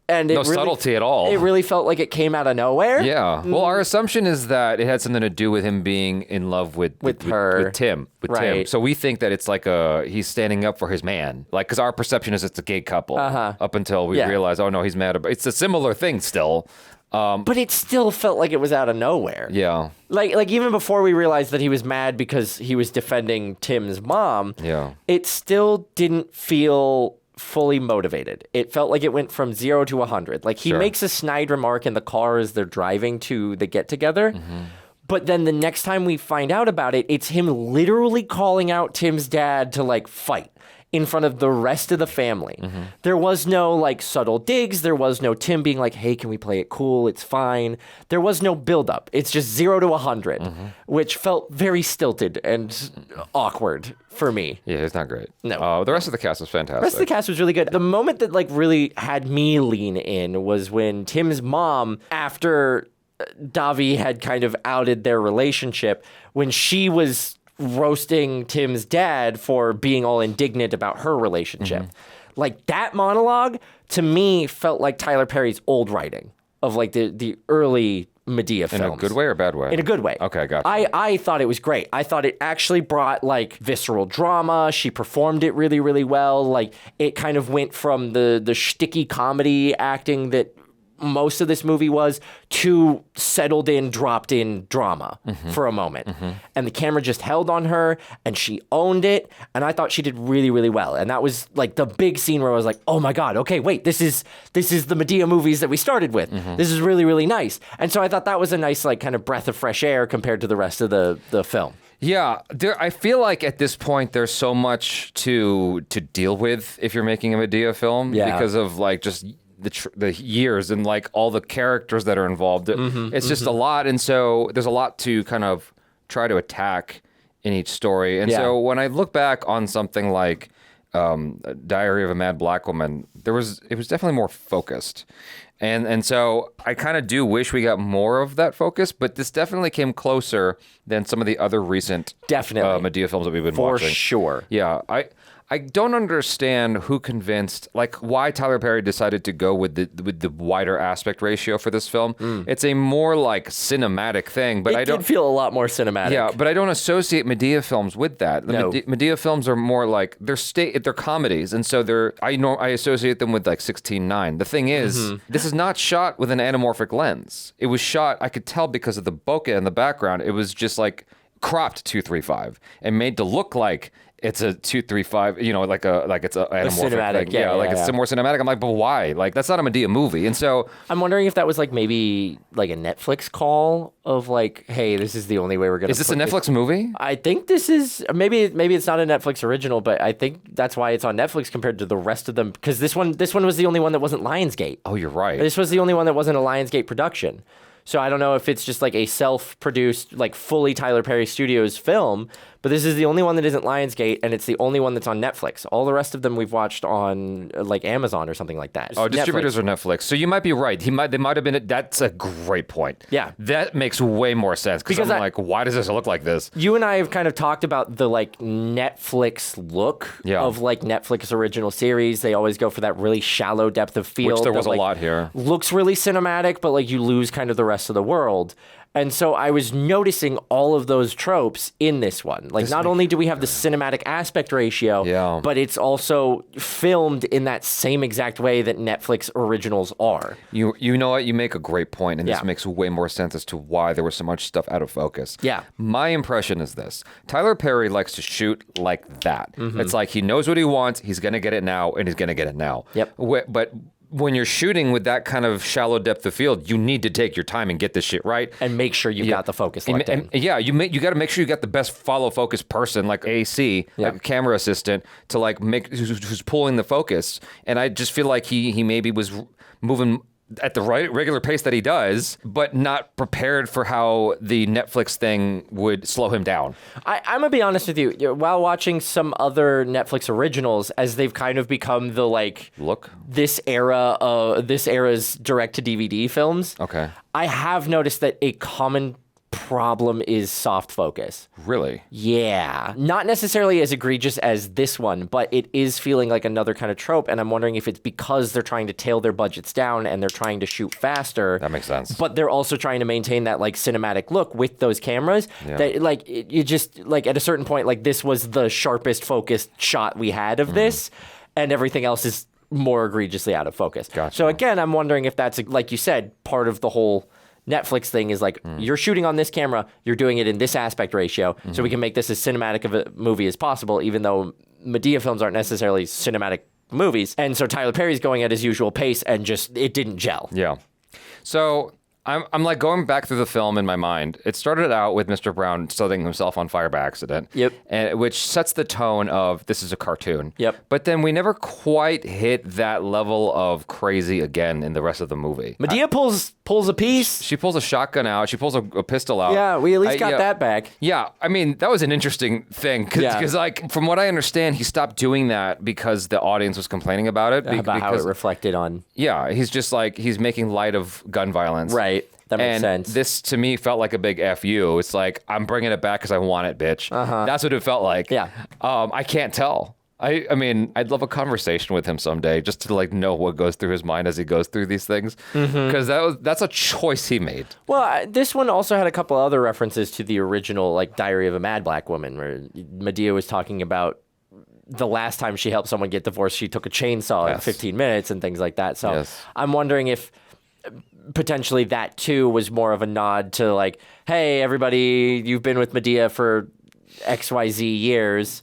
And no subtlety at all. It really felt like it came out of nowhere. Yeah. Well, our assumption is that it had something to do with him being in love with her. With Tim. Right. So we think that it's like he's standing up for his man. Like, because our perception is it's a gay couple. Up until we realize, oh no, he's mad about. It's a similar thing still. But it still felt like it was out of nowhere. Yeah. Like even before we realized that he was mad because he was defending Tim's mom. Yeah. It still didn't feel fully motivated. It felt like it went from 0 to 100. Like, he makes a snide remark in the car as they're driving to the get together. Mm-hmm. But then the next time we find out about it, it's him literally calling out Tim's dad to like fight in front of the rest of the family. Mm-hmm. There was no like subtle digs. There was no Tim being like, hey, can we play it cool? It's fine. There was no buildup. It's just 0 to 100, which felt very stilted and awkward for me. Yeah, it's not great. No. The rest of the cast was fantastic. The rest of the cast was really good. The moment that like really had me lean in was when Tim's mom, after Davy had kind of outed their relationship, when she was roasting Tim's dad for being all indignant about her relationship. Like, that monologue to me felt like Tyler Perry's old writing of like the early Madea films. In a good way or bad way? In a good way. Okay, gotcha. I thought it was great. I thought it actually brought like visceral drama. She performed it really, really well. Like, it kind of went from the shticky comedy acting that most of this movie was to settled in, dropped in drama for a moment. And the camera just held on her and she owned it. And I thought she did really, really well. And that was like the big scene where I was like, oh my God, okay, wait, this is the Madea movies that we started with. This is really, really nice. And so I thought that was a nice like kind of breath of fresh air compared to the rest of the film. Yeah, I feel like at this point there's so much to deal with if you're making a Madea film because of like just the years and like all the characters that are involved. It's just a lot, and so there's a lot to kind of try to attack in each story. And so when I look back on something like Diary of a Mad Black Woman, it was definitely more focused. And so I kind of do wish we got more of that focus, but this definitely came closer than some of the other recent Madea films that we've been watching. For sure. Yeah, I don't understand who convinced, like, why Tyler Perry decided to go with the wider aspect ratio for this film. It's a more like cinematic thing, but I don't did feel a lot more cinematic. Yeah, but I don't associate Medea films with that. The Medea films are more like they're comedies, and so I associate them with like 16:9. The thing is, this is not shot with an anamorphic lens. It was shot, I could tell because of the bokeh in the background. It was just like cropped 2:35 and made to look like it's a 2:35, you know, like it's a anamorphic cinematic thing. Yeah, it's more cinematic. I'm like, but why? Like, that's not a Madea movie. And so I'm wondering if that was like maybe like a Netflix call of like, hey, this is the only way we're gonna. Is this a Netflix movie? I think this is maybe it's not a Netflix original, but I think that's why it's on Netflix compared to the rest of them, because this one was the only one that wasn't Lionsgate. Oh, you're right. This was the only one that wasn't a Lionsgate production. So I don't know if it's just like a self-produced, like fully Tyler Perry Studios film, but this is the only one that isn't Lionsgate, and it's the only one that's on Netflix. All the rest of them we've watched on like Amazon or something like that. Oh, distributors are Netflix. So you might be right. They might have been. That's a great point. Yeah, that makes way more sense because I'm like, why does this look like this? You and I have kind of talked about the like Netflix look of like Netflix original series. They always go for that really shallow depth of field. Which there was that, a lot here. Looks really cinematic, but like you lose kind of the rest of the world. And so I was noticing all of those tropes in this one. Like, not only do we have the cinematic aspect ratio, but it's also filmed in that same exact way that Netflix originals are. You know what? You make a great point, and this makes way more sense as to why there was so much stuff out of focus. Yeah. My impression is this. Tyler Perry likes to shoot like that. It's like he knows what he wants, he's going to get it now, and he's going to get it now. Yep. But when you're shooting with that kind of shallow depth of field, you need to take your time and get this shit right. And make sure you've got the focus locked in. You got to make sure you got the best follow focus person, like AC, like a camera assistant, to like who's pulling the focus. And I just feel like he maybe was moving at the regular pace that he does, but not prepared for how the Netflix thing would slow him down. I'm going to be honest with you. While watching some other Netflix originals, as they've kind of become the like this era's direct-to-DVD films, I have noticed that a common problem is soft focus. Really? Yeah. Not necessarily as egregious as this one, but it is feeling like another kind of trope, and I'm wondering if it's because they're trying to tail their budgets down and they're trying to shoot faster. That makes sense. But they're also trying to maintain that like cinematic look with those cameras. That like you just like at a certain point, like this was the sharpest focused shot we had of this, and everything else is more egregiously out of focus. Gotcha. So again, I'm wondering if that's, like you said, part of the whole Netflix thing is like, you're shooting on this camera, you're doing it in this aspect ratio, so we can make this as cinematic of a movie as possible, even though Madea films aren't necessarily cinematic movies. And so Tyler Perry's going at his usual pace, and just, it didn't gel. Yeah. So I'm like going back through the film in my mind. It started out with Mr. Browne setting himself on fire by accident. Yep. And which sets the tone of this is a cartoon. Yep. But then we never quite hit that level of crazy again in the rest of the movie. Madea pulls a piece. She pulls a shotgun out. She pulls a pistol out. Yeah, we at least got that back. Yeah, I mean, that was an interesting thing. Because like, from what I understand, he stopped doing that because the audience was complaining about it. About how it reflected on... Yeah, he's just like, he's making light of gun violence. Right. That makes sense. This, to me, felt like a big F you. It's like, I'm bringing it back because I want it, bitch. That's what it felt like. Yeah. I can't tell. I mean, I'd love a conversation with him someday just to like know what goes through his mind as he goes through these things. Because that's a choice he made. Well, this one also had a couple other references to the original like Diary of a Mad Black Woman, where Madea was talking about the last time she helped someone get divorced, she took a chainsaw in 15 minutes and things like that. So I'm wondering if potentially that too was more of a nod to like, hey, everybody, you've been with Madea for XYZ years.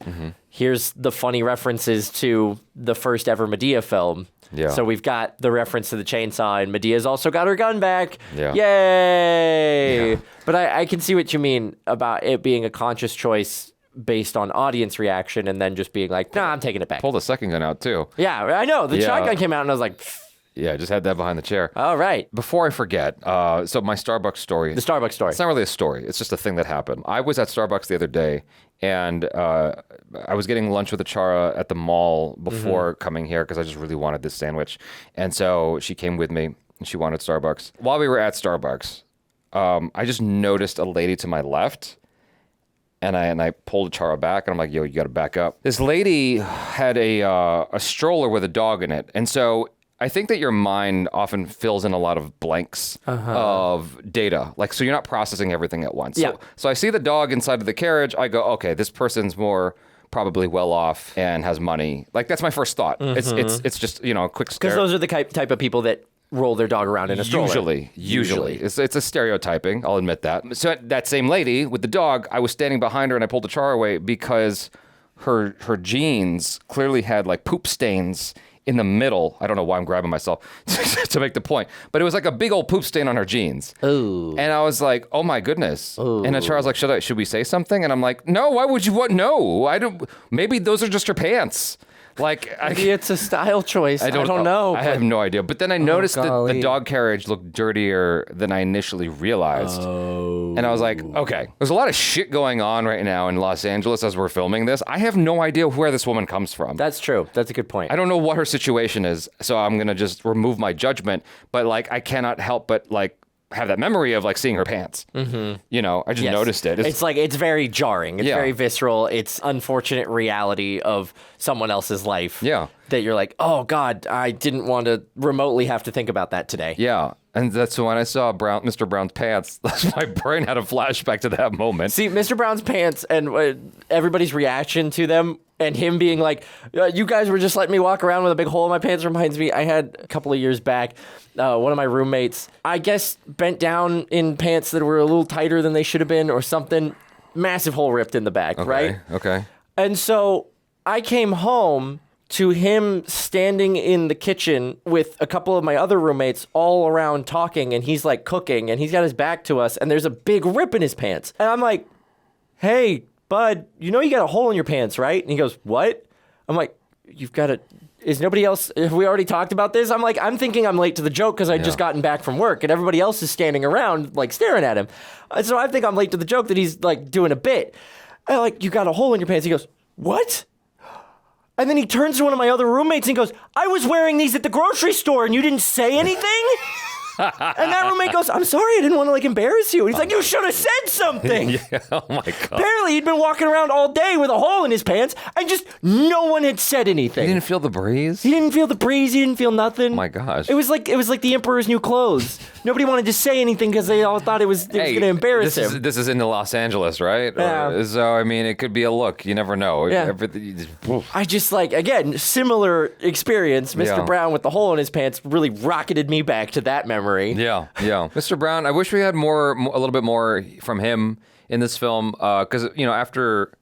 Here's the funny references to the first ever Madea film. Yeah. So we've got the reference to the chainsaw, and Medea's also got her gun back. Yeah. Yay! Yeah. But I can see what you mean about it being a conscious choice based on audience reaction and then just being like, nah, I'm taking it back. Pulled the second gun out too. Yeah, I know. The shotgun came out and I was like... Yeah, I just had that behind the chair. All right. Before I forget, so my Starbucks story. The Starbucks story. It's not really a story. It's just a thing that happened. I was at Starbucks the other day, and I was getting lunch with Achara at the mall before coming here because I just really wanted this sandwich. And so she came with me, and she wanted Starbucks. While we were at Starbucks, I just noticed a lady to my left, and I pulled Achara back, and I'm like, yo, you got to back up. This lady had a stroller with a dog in it, and so... I think that your mind often fills in a lot of blanks of data. Like, so you're not processing everything at once. Yeah. So I see the dog inside of the carriage. I go, okay, this person's more probably well off and has money. Like, that's my first thought. It's just, you know, a quick stare. Because those are the type of people that roll their dog around in a stroller. Usually. It's a stereotyping. I'll admit that. So that same lady with the dog, I was standing behind her and I pulled the char away because her jeans clearly had like poop stains in the middle. I don't know why I'm grabbing myself to make the point, but it was like a big old poop stain on her jeans. Ooh. And I was like, oh my goodness. Ooh. And then Charles was like, should we say something? And I'm like, no, why would you want? No, I don't. Maybe those are just her pants. Like, maybe it's a style choice. I don't know. I have no idea. But then I noticed that the dog carriage looked dirtier than I initially realized. Oh. And I was like, okay, there's a lot of shit going on right now in Los Angeles as we're filming this. I have no idea where this woman comes from. That's true. That's a good point. I don't know what her situation is, so I'm going to just remove my judgment. But, like, I cannot help but, like, have that memory of, like, seeing her pants. Mm-hmm. You know, I just noticed it. It's like, it's very jarring. It's very visceral. It's unfortunate reality of someone else's life. Yeah. That you're like, oh, God, I didn't want to remotely have to think about that today. Yeah. And that's when I saw Mr. Browne's pants. My brain had a flashback to that moment. See, Mr. Browne's pants and everybody's reaction to them and him being like, you guys were just letting me walk around with a big hole in my pants reminds me, I had a couple of years back, one of my roommates, I guess, bent down in pants that were a little tighter than they should have been or something. Massive hole ripped in the back, right? Okay. And so I came home to him standing in the kitchen with a couple of my other roommates all around talking, and he's like cooking, and he's got his back to us, and there's a big rip in his pants. And I'm like, hey, bud, you know you got a hole in your pants, right? And he goes, what? I'm like, you've got a... Is nobody else... Have we already talked about this? I'm like, I'm thinking I'm late to the joke because I'd just gotten back from work, and everybody else is standing around, like, staring at him. So I think I'm late to the joke that he's, like, doing a bit. I'm like, you got a hole in your pants. He goes, what? And then he turns to one of my other roommates and goes, I was wearing these at the grocery store and you didn't say anything? And that roommate goes, I'm sorry, I didn't want to, like, embarrass you. And he's like, you should have said something. Oh, my God. Apparently, he'd been walking around all day with a hole in his pants, and just no one had said anything. He didn't feel the breeze? He didn't feel the breeze. He didn't feel nothing. Oh, my gosh. It was like the Emperor's New Clothes. Nobody wanted to say anything because they all thought it was going to embarrass him. This is in Los Angeles, right? Yeah. So, I mean, it could be a look. You never know. Yeah. I just, like, again, similar experience. Mr. Browne with the hole in his pants really rocketed me back to that memory. Yeah. Mr. Browne, I wish we had a little bit more from him in this film, because, you know, after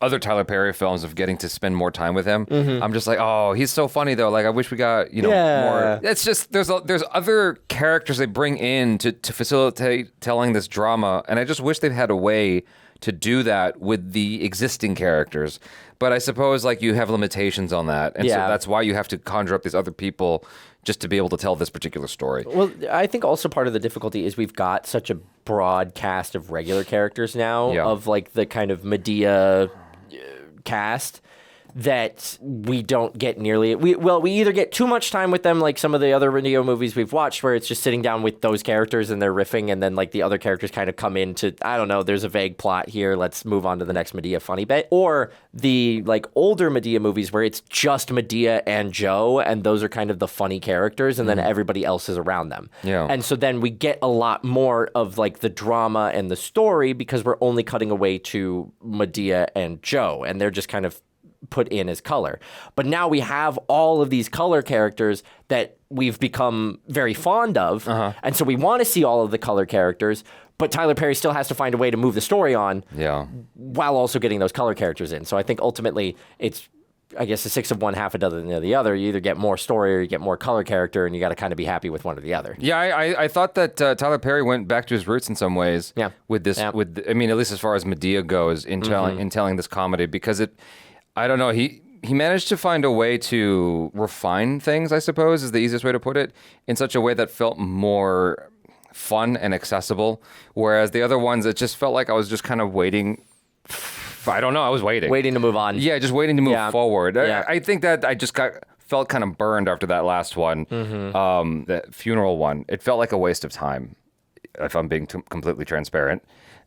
other Tyler Perry films of getting to spend more time with him, I'm just like, oh, he's so funny though. Like, I wish we got, you know, more. It's just there's other characters they bring in to facilitate telling this drama, and I just wish they'd had a way to do that with the existing characters. But I suppose, like, you have limitations on that, and so that's why you have to conjure up these other people just to be able to tell this particular story. Well, I think also part of the difficulty is we've got such a broad cast of regular characters now, of, like, the kind of Madea cast, that we don't get nearly... We either get too much time with them, like some of the other Madea movies we've watched, where it's just sitting down with those characters and they're riffing, and then, like, the other characters kind of come in to, I don't know, there's a vague plot here, let's move on to the next Madea funny bit. Or the, like, older Madea movies where it's just Madea and Joe, and those are kind of the funny characters, and then everybody else is around them. Yeah. And so then we get a lot more of, like, the drama and the story because we're only cutting away to Madea and Joe, and they're just kind of put in as color. But now we have all of these color characters that we've become very fond of, and so we want to see all of the color characters, but Tyler Perry still has to find a way to move the story on while also getting those color characters in. So I think ultimately it's, I guess, a six of one, half a dozen of the other. You either get more story or you get more color character, and you got to kind of be happy with one or the other. Yeah, I thought that Tyler Perry went back to his roots in some ways with this, with, I mean, at least as far as Madea goes in telling this comedy, because I don't know, he managed to find a way to refine things, I suppose, is the easiest way to put it, in such a way that felt more fun and accessible, whereas the other ones, it just felt like I was just kind of waiting. I don't know, I was waiting. Waiting to move on. Yeah, just waiting to move forward. I think that I just felt kind of burned after that last one, the funeral one. It felt like a waste of time, if I'm being completely transparent.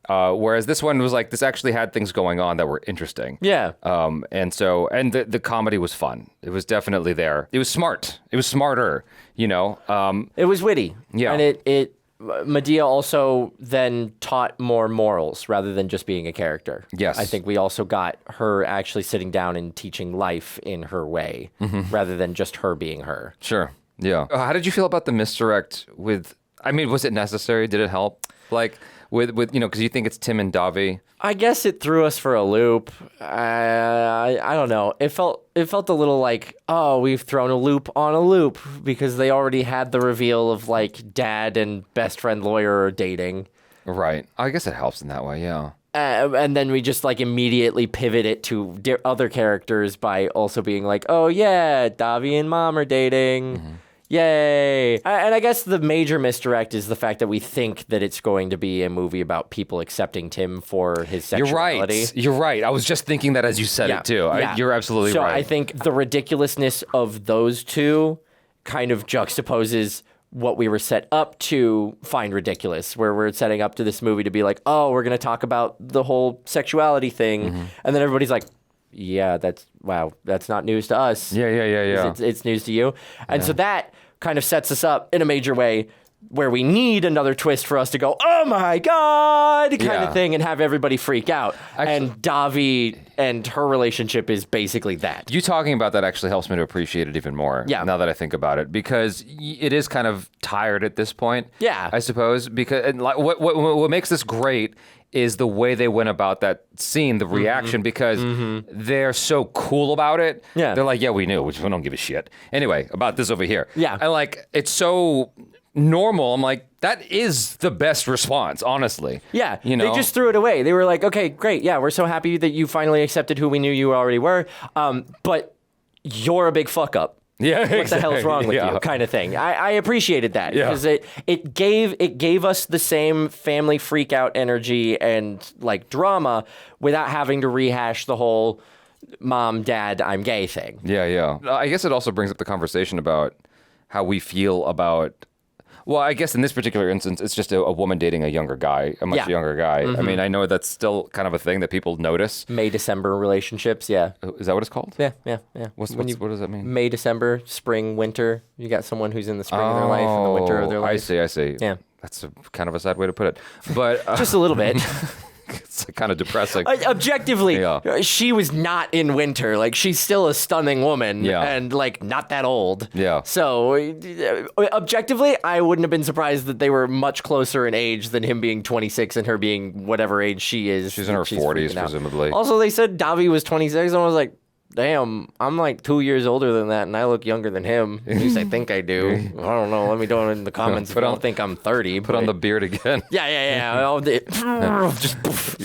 Whereas this one was like, this actually had things going on that were interesting. Yeah. And the comedy was fun. It was definitely there. It was smart. It was smarter, you know. It was witty. Yeah. And Madea also then taught more morals rather than just being a character. Yes. I think we also got her actually sitting down and teaching life in her way rather than just her being her. Sure. Yeah. How did you feel about the misdirect with, I mean, was it necessary? Did it help? Like, with you know, because you think it's Tim and Davi. I guess it threw us for a loop. I don't know. It felt a little like, oh, we've thrown a loop on a loop, because they already had the reveal of, like, dad and best friend lawyer are dating. Right. I guess it helps in that way, yeah. And then we just like immediately pivot it to other characters by also being like, oh yeah, Davi and Mom are dating. Yay. And I guess the major misdirect is the fact that we think that it's going to be a movie about people accepting Tim for his sexuality. You're right. I was just thinking that as you said it too. You're absolutely right. So I think the ridiculousness of those two kind of juxtaposes what we were set up to find ridiculous, where we're setting up to this movie to be like, oh, we're going to talk about the whole sexuality thing. And then everybody's like, yeah, that's not news to us. Yeah. It's news to you. And so that kind of sets us up in a major way where we need another twist for us to go, oh my God, kind of thing, and have everybody freak out. And Davi and her relationship is basically that. You talking about that actually helps me to appreciate it even more. Yeah. Now that I think about it, because it is kind of tired at this point. Yeah. I suppose, because and like, what makes this great is the way they went about that scene, the reaction, because they're so cool about it. Yeah. They're like, yeah, we knew, we don't give a shit. Anyway, about this over here. Yeah. And like, it's so normal. I'm like, that is the best response, honestly. Yeah, you know? They just threw it away. They were like, okay, great. Yeah, we're so happy that you finally accepted who we knew you already were. But you're a big fuck up. Yeah, what the hell's wrong with you, kind of thing. I appreciated that because it gave us the same family freak out energy and like drama without having to rehash the whole mom, dad, I'm gay thing. Yeah. I guess it also brings up the conversation about how we feel about. Well, I guess in this particular instance, it's just a woman dating a younger guy, a much younger guy. I mean, I know that's still kind of a thing that people notice. May-December relationships, yeah. Is that what it's called? Yeah. What does that mean? May, December, spring, winter. You got someone who's in the spring of their life and the winter of their life. I see. Yeah. That's kind of a sad way to put it. But just a little bit. It's kind of depressing. Objectively, she was not in winter. Like, she's still a stunning woman and, like, not that old. Yeah. So, objectively, I wouldn't have been surprised that they were much closer in age than him being 26 and her being whatever age she is. She's in her 40s, presumably. Also, they said Davi was 26, and I was like, damn, I'm like 2 years older than that, and I look younger than him. At least I think I do. I don't know. Let me know in the comments if you don't think I'm 30. Put on the beard again. Yeah. Just poof.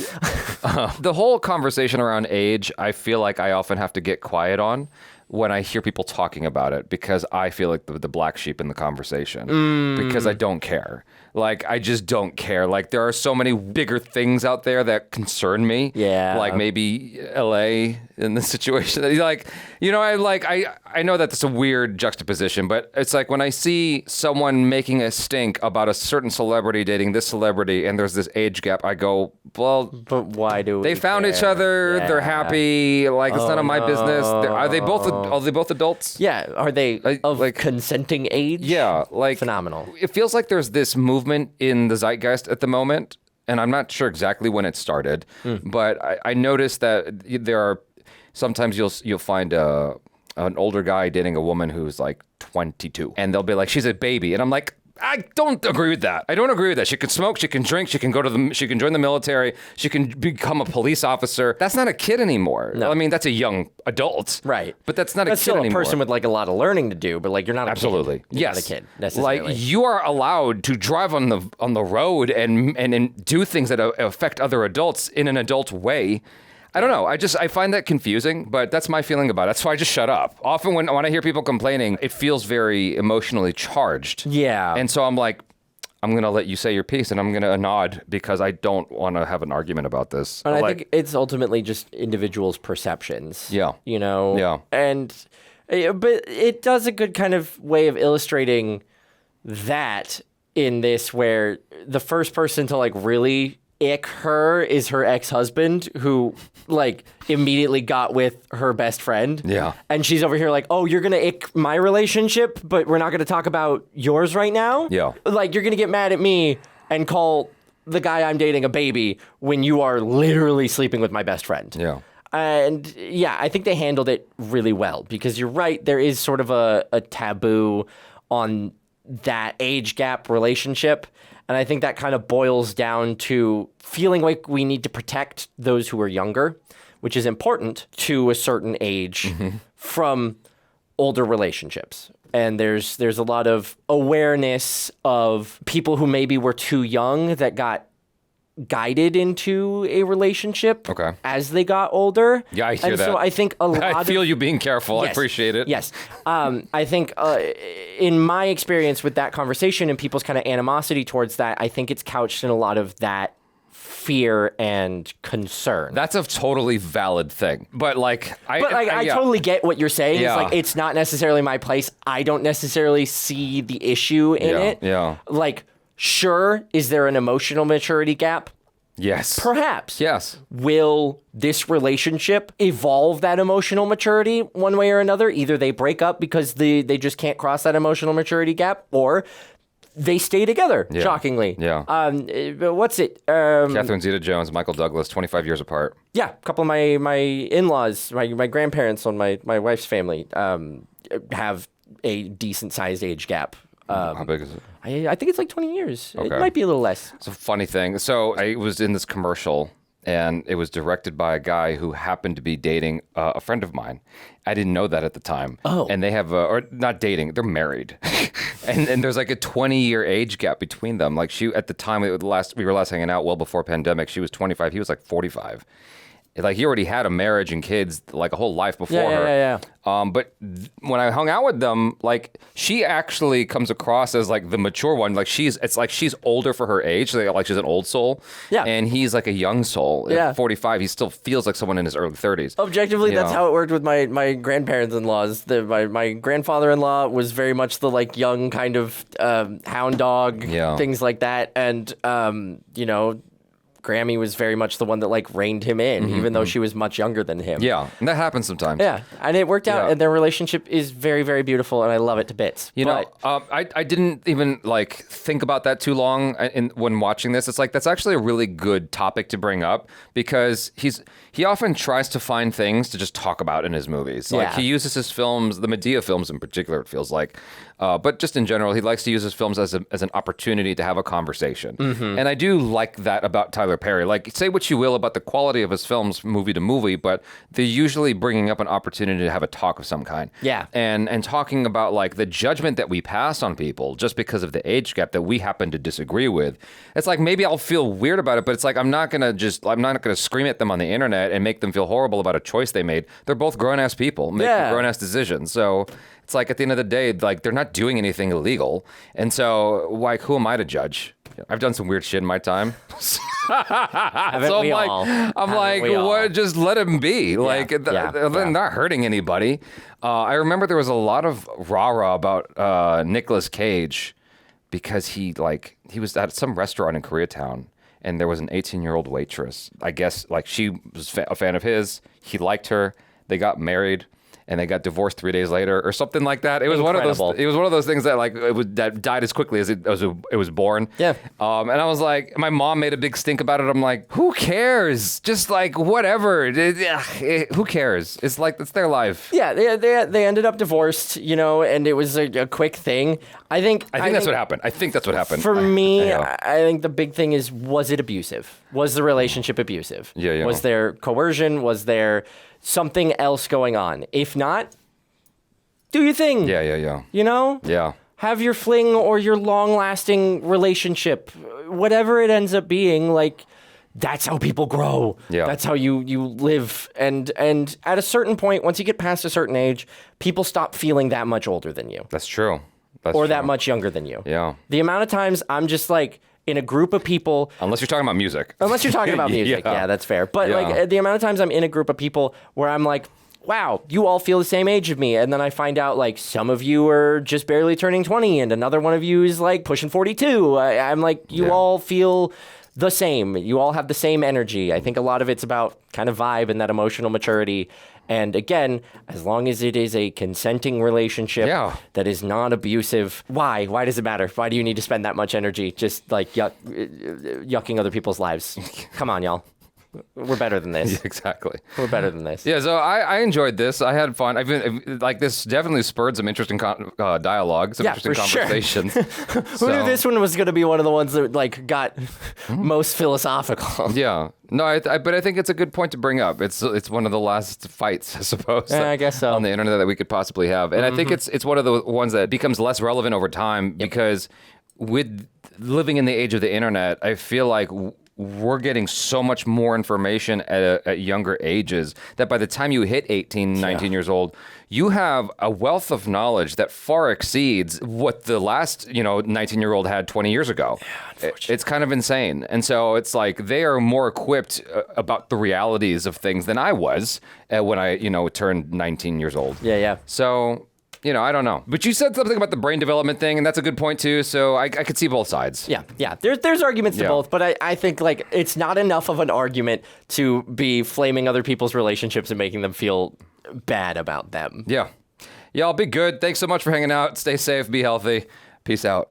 The whole conversation around age, I feel like I often have to get quiet on when I hear people talking about it, because I feel like the black sheep in the conversation, because I don't care. Like, I just don't care. Like, there are so many bigger things out there that concern me. Yeah. Like maybe LA in this situation. Like, you know, I know that that's a weird juxtaposition, but it's like when I see someone making a stink about a certain celebrity dating this celebrity and there's this age gap, I go, well, but why do they found each other? Yeah. They're happy. Like, it's none of my business. Are they both adults? Yeah. Are they of consenting age? Yeah. Like, phenomenal. It feels like there's this movement in the zeitgeist at the moment, and I'm not sure exactly when it started, but I noticed that there are sometimes you'll find an older guy dating a woman who's like 22, and they'll be like, she's a baby, and I'm like, I don't agree with that. She can smoke, she can drink, she can join the military, she can become a police officer. That's not a kid anymore. No. I mean, that's a young adult. Right. But that's not a kid still anymore. A person with like a lot of learning to do, but like you're not a Absolutely. kid. You're not a kid Like, necessarily. you are allowed to drive on the road and do things that affect other adults in an adult way. I don't know. I find that confusing, but that's my feeling about it. That's why I just shut up. Often when I hear people complaining, it feels very emotionally charged. Yeah. And so I'm like, I'm going to let you say your piece, and I'm going to nod because I don't want to have an argument about this. And I think it's ultimately just individuals' perceptions. Yeah. You know? Yeah. And, but it does a good kind of way of illustrating that in this, where the first person to like really ick her is her ex-husband, who like immediately got with her best friend. Yeah. And she's over here like, oh, you're gonna ick my relationship, but we're not gonna talk about yours right now? Yeah. Like, you're gonna get mad at me and call the guy I'm dating a baby when you are literally sleeping with my best friend. Yeah. And yeah, I think they handled it really well, because you're right, there is sort of a taboo on that age gap relationship. And I think that kind of boils down to feeling like we need to protect those who are younger, which is important to a certain age from older relationships. And there's a lot of awareness of people who maybe were too young that got guided into a relationship as they got older. Yeah, I hear and that. So I think a lot I feel you being careful. I Yes. appreciate it. Yes. I think in my experience with that conversation and people's kind of animosity towards that, I think it's couched in a lot of that fear and concern. That's a totally valid thing. But like, I totally get what you're saying. Yeah. It's like, it's not necessarily my place. I don't necessarily see the issue in it. Yeah. Like, sure, is there an emotional maturity gap? Yes. Perhaps. Yes. Will this relationship evolve that emotional maturity one way or another? Either they break up because they just can't cross that emotional maturity gap, or they stay together, shockingly. Yeah. What's it? Catherine Zeta-Jones, Michael Douglas, 25 years apart. Yeah, a couple of my in-laws, my grandparents on my wife's family have a decent-sized age gap. How big is it? I think it's like 20 years. Okay. It might be a little less. It's a funny thing. So I was in this commercial, and it was directed by a guy who happened to be dating a friend of mine. I didn't know that at the time. Oh. And they have, or not dating, they're married. and there's like a 20-year age gap between them. Like she, at the time we were last hanging out, well before pandemic, she was 25, he was like 45. Like he already had a marriage and kids, like a whole life before her. Yeah. But when I hung out with them, like she actually comes across as like the mature one. Like it's like she's older for her age. Like she's an old soul. Yeah. And he's like a young soul. Yeah. At 45, he still feels like someone in his early 30s. Objectively, that's Yeah. how it worked with my grandparents-in-laws. My grandfather-in-law was very much the like young kind of hound dog, things like that. And, Grammy was very much the one that like reined him in, even though she was much younger than him. Yeah, and that happens sometimes. Yeah, and it worked out, Yeah. and their relationship is very, very beautiful, and I love it to bits. I didn't even like think about that too long when watching this. It's like that's actually a really good topic to bring up because he often tries to find things to just talk about in his movies. Like he uses his films, the Madea films in particular, it feels like, but just in general, he likes to use his films as an opportunity to have a conversation. And I do like that about Tyler Perry. Like, say what you will about the quality of his films, movie to movie, but they're usually bringing up an opportunity to have a talk of some kind. Yeah. And talking about like the judgment that we pass on people just because of the age gap that we happen to disagree with. It's like maybe I'll feel weird about it, but it's like I'm not gonna scream at them on the internet and make them feel horrible about a choice they made. They're both grown-ass people making grown-ass decisions. So it's like at the end of the day, like they're not doing anything illegal. And so like who am I to judge? I've done some weird shit in my time. Haven't we all? I'm like, what? Just let him be. Like, they're not hurting anybody. I remember there was a lot of rah-rah about Nicolas Cage because he was at some restaurant in Koreatown and there was an 18-year-old waitress. I guess like she was a fan of his. He liked her. They got married. And they got divorced 3 days later, or something like that. It was Incredible. one of those. It was one of those things that that died as quickly as it was born. Yeah. And I was like, my mom made a big stink about it. I'm like, who cares? Just like whatever. Who cares? It's like it's their life. Yeah, they ended up divorced, and it was a quick thing. I think that's what happened. I think that's what happened. For me, I think the big thing is, was it abusive? Was the relationship abusive? Yeah. Was there coercion? Was there something else going on? If not, do your thing. Yeah. Yeah. Have your fling or your long-lasting relationship, whatever it ends up being. Like, that's how people grow. Yeah. That's how you live. And at a certain point, once you get past a certain age, people stop feeling that much older than you. That's true. That much younger than you. Yeah. The amount of times I'm just like in a group of people. Unless you're talking about music. Unless you're talking about music. Yeah, that's fair. But like the amount of times I'm in a group of people where I'm like, wow, you all feel the same age as me. And then I find out like some of you are just barely turning 20 and another one of you is like pushing 42. I'm like, you all feel the same. You all have the same energy. I think a lot of it's about kind of vibe and that emotional maturity. And again, as long as it is a consenting relationship that is non-abusive, why? Why does it matter? Why do you need to spend that much energy just like yucking other people's lives? Come on, y'all. We're better than this. Exactly. We're better than this. Yeah, so I enjoyed this. I had fun. This definitely spurred some interesting dialogue, some interesting conversations. Who knew this one was going to be one of the ones that like got most philosophical? Yeah. No, but I think it's a good point to bring up. It's one of the last fights, I suppose. Yeah, I guess so. On the internet that we could possibly have, and I think it's one of the ones that becomes less relevant over time because with living in the age of the internet, I feel like we're getting so much more information at younger ages that by the time you hit 18, 19 years old, you have a wealth of knowledge that far exceeds what the last, 19-year-old had 20 years ago. Yeah, it's kind of insane. And so it's like they are more equipped about the realities of things than I was when I, turned 19 years old. Yeah. So, I don't know. But you said something about the brain development thing, and that's a good point too. So I could see both sides. Yeah. There's arguments to both, but I think like it's not enough of an argument to be flaming other people's relationships and making them feel bad about them. Yeah. Y'all be good. Thanks so much for hanging out. Stay safe. Be healthy. Peace out.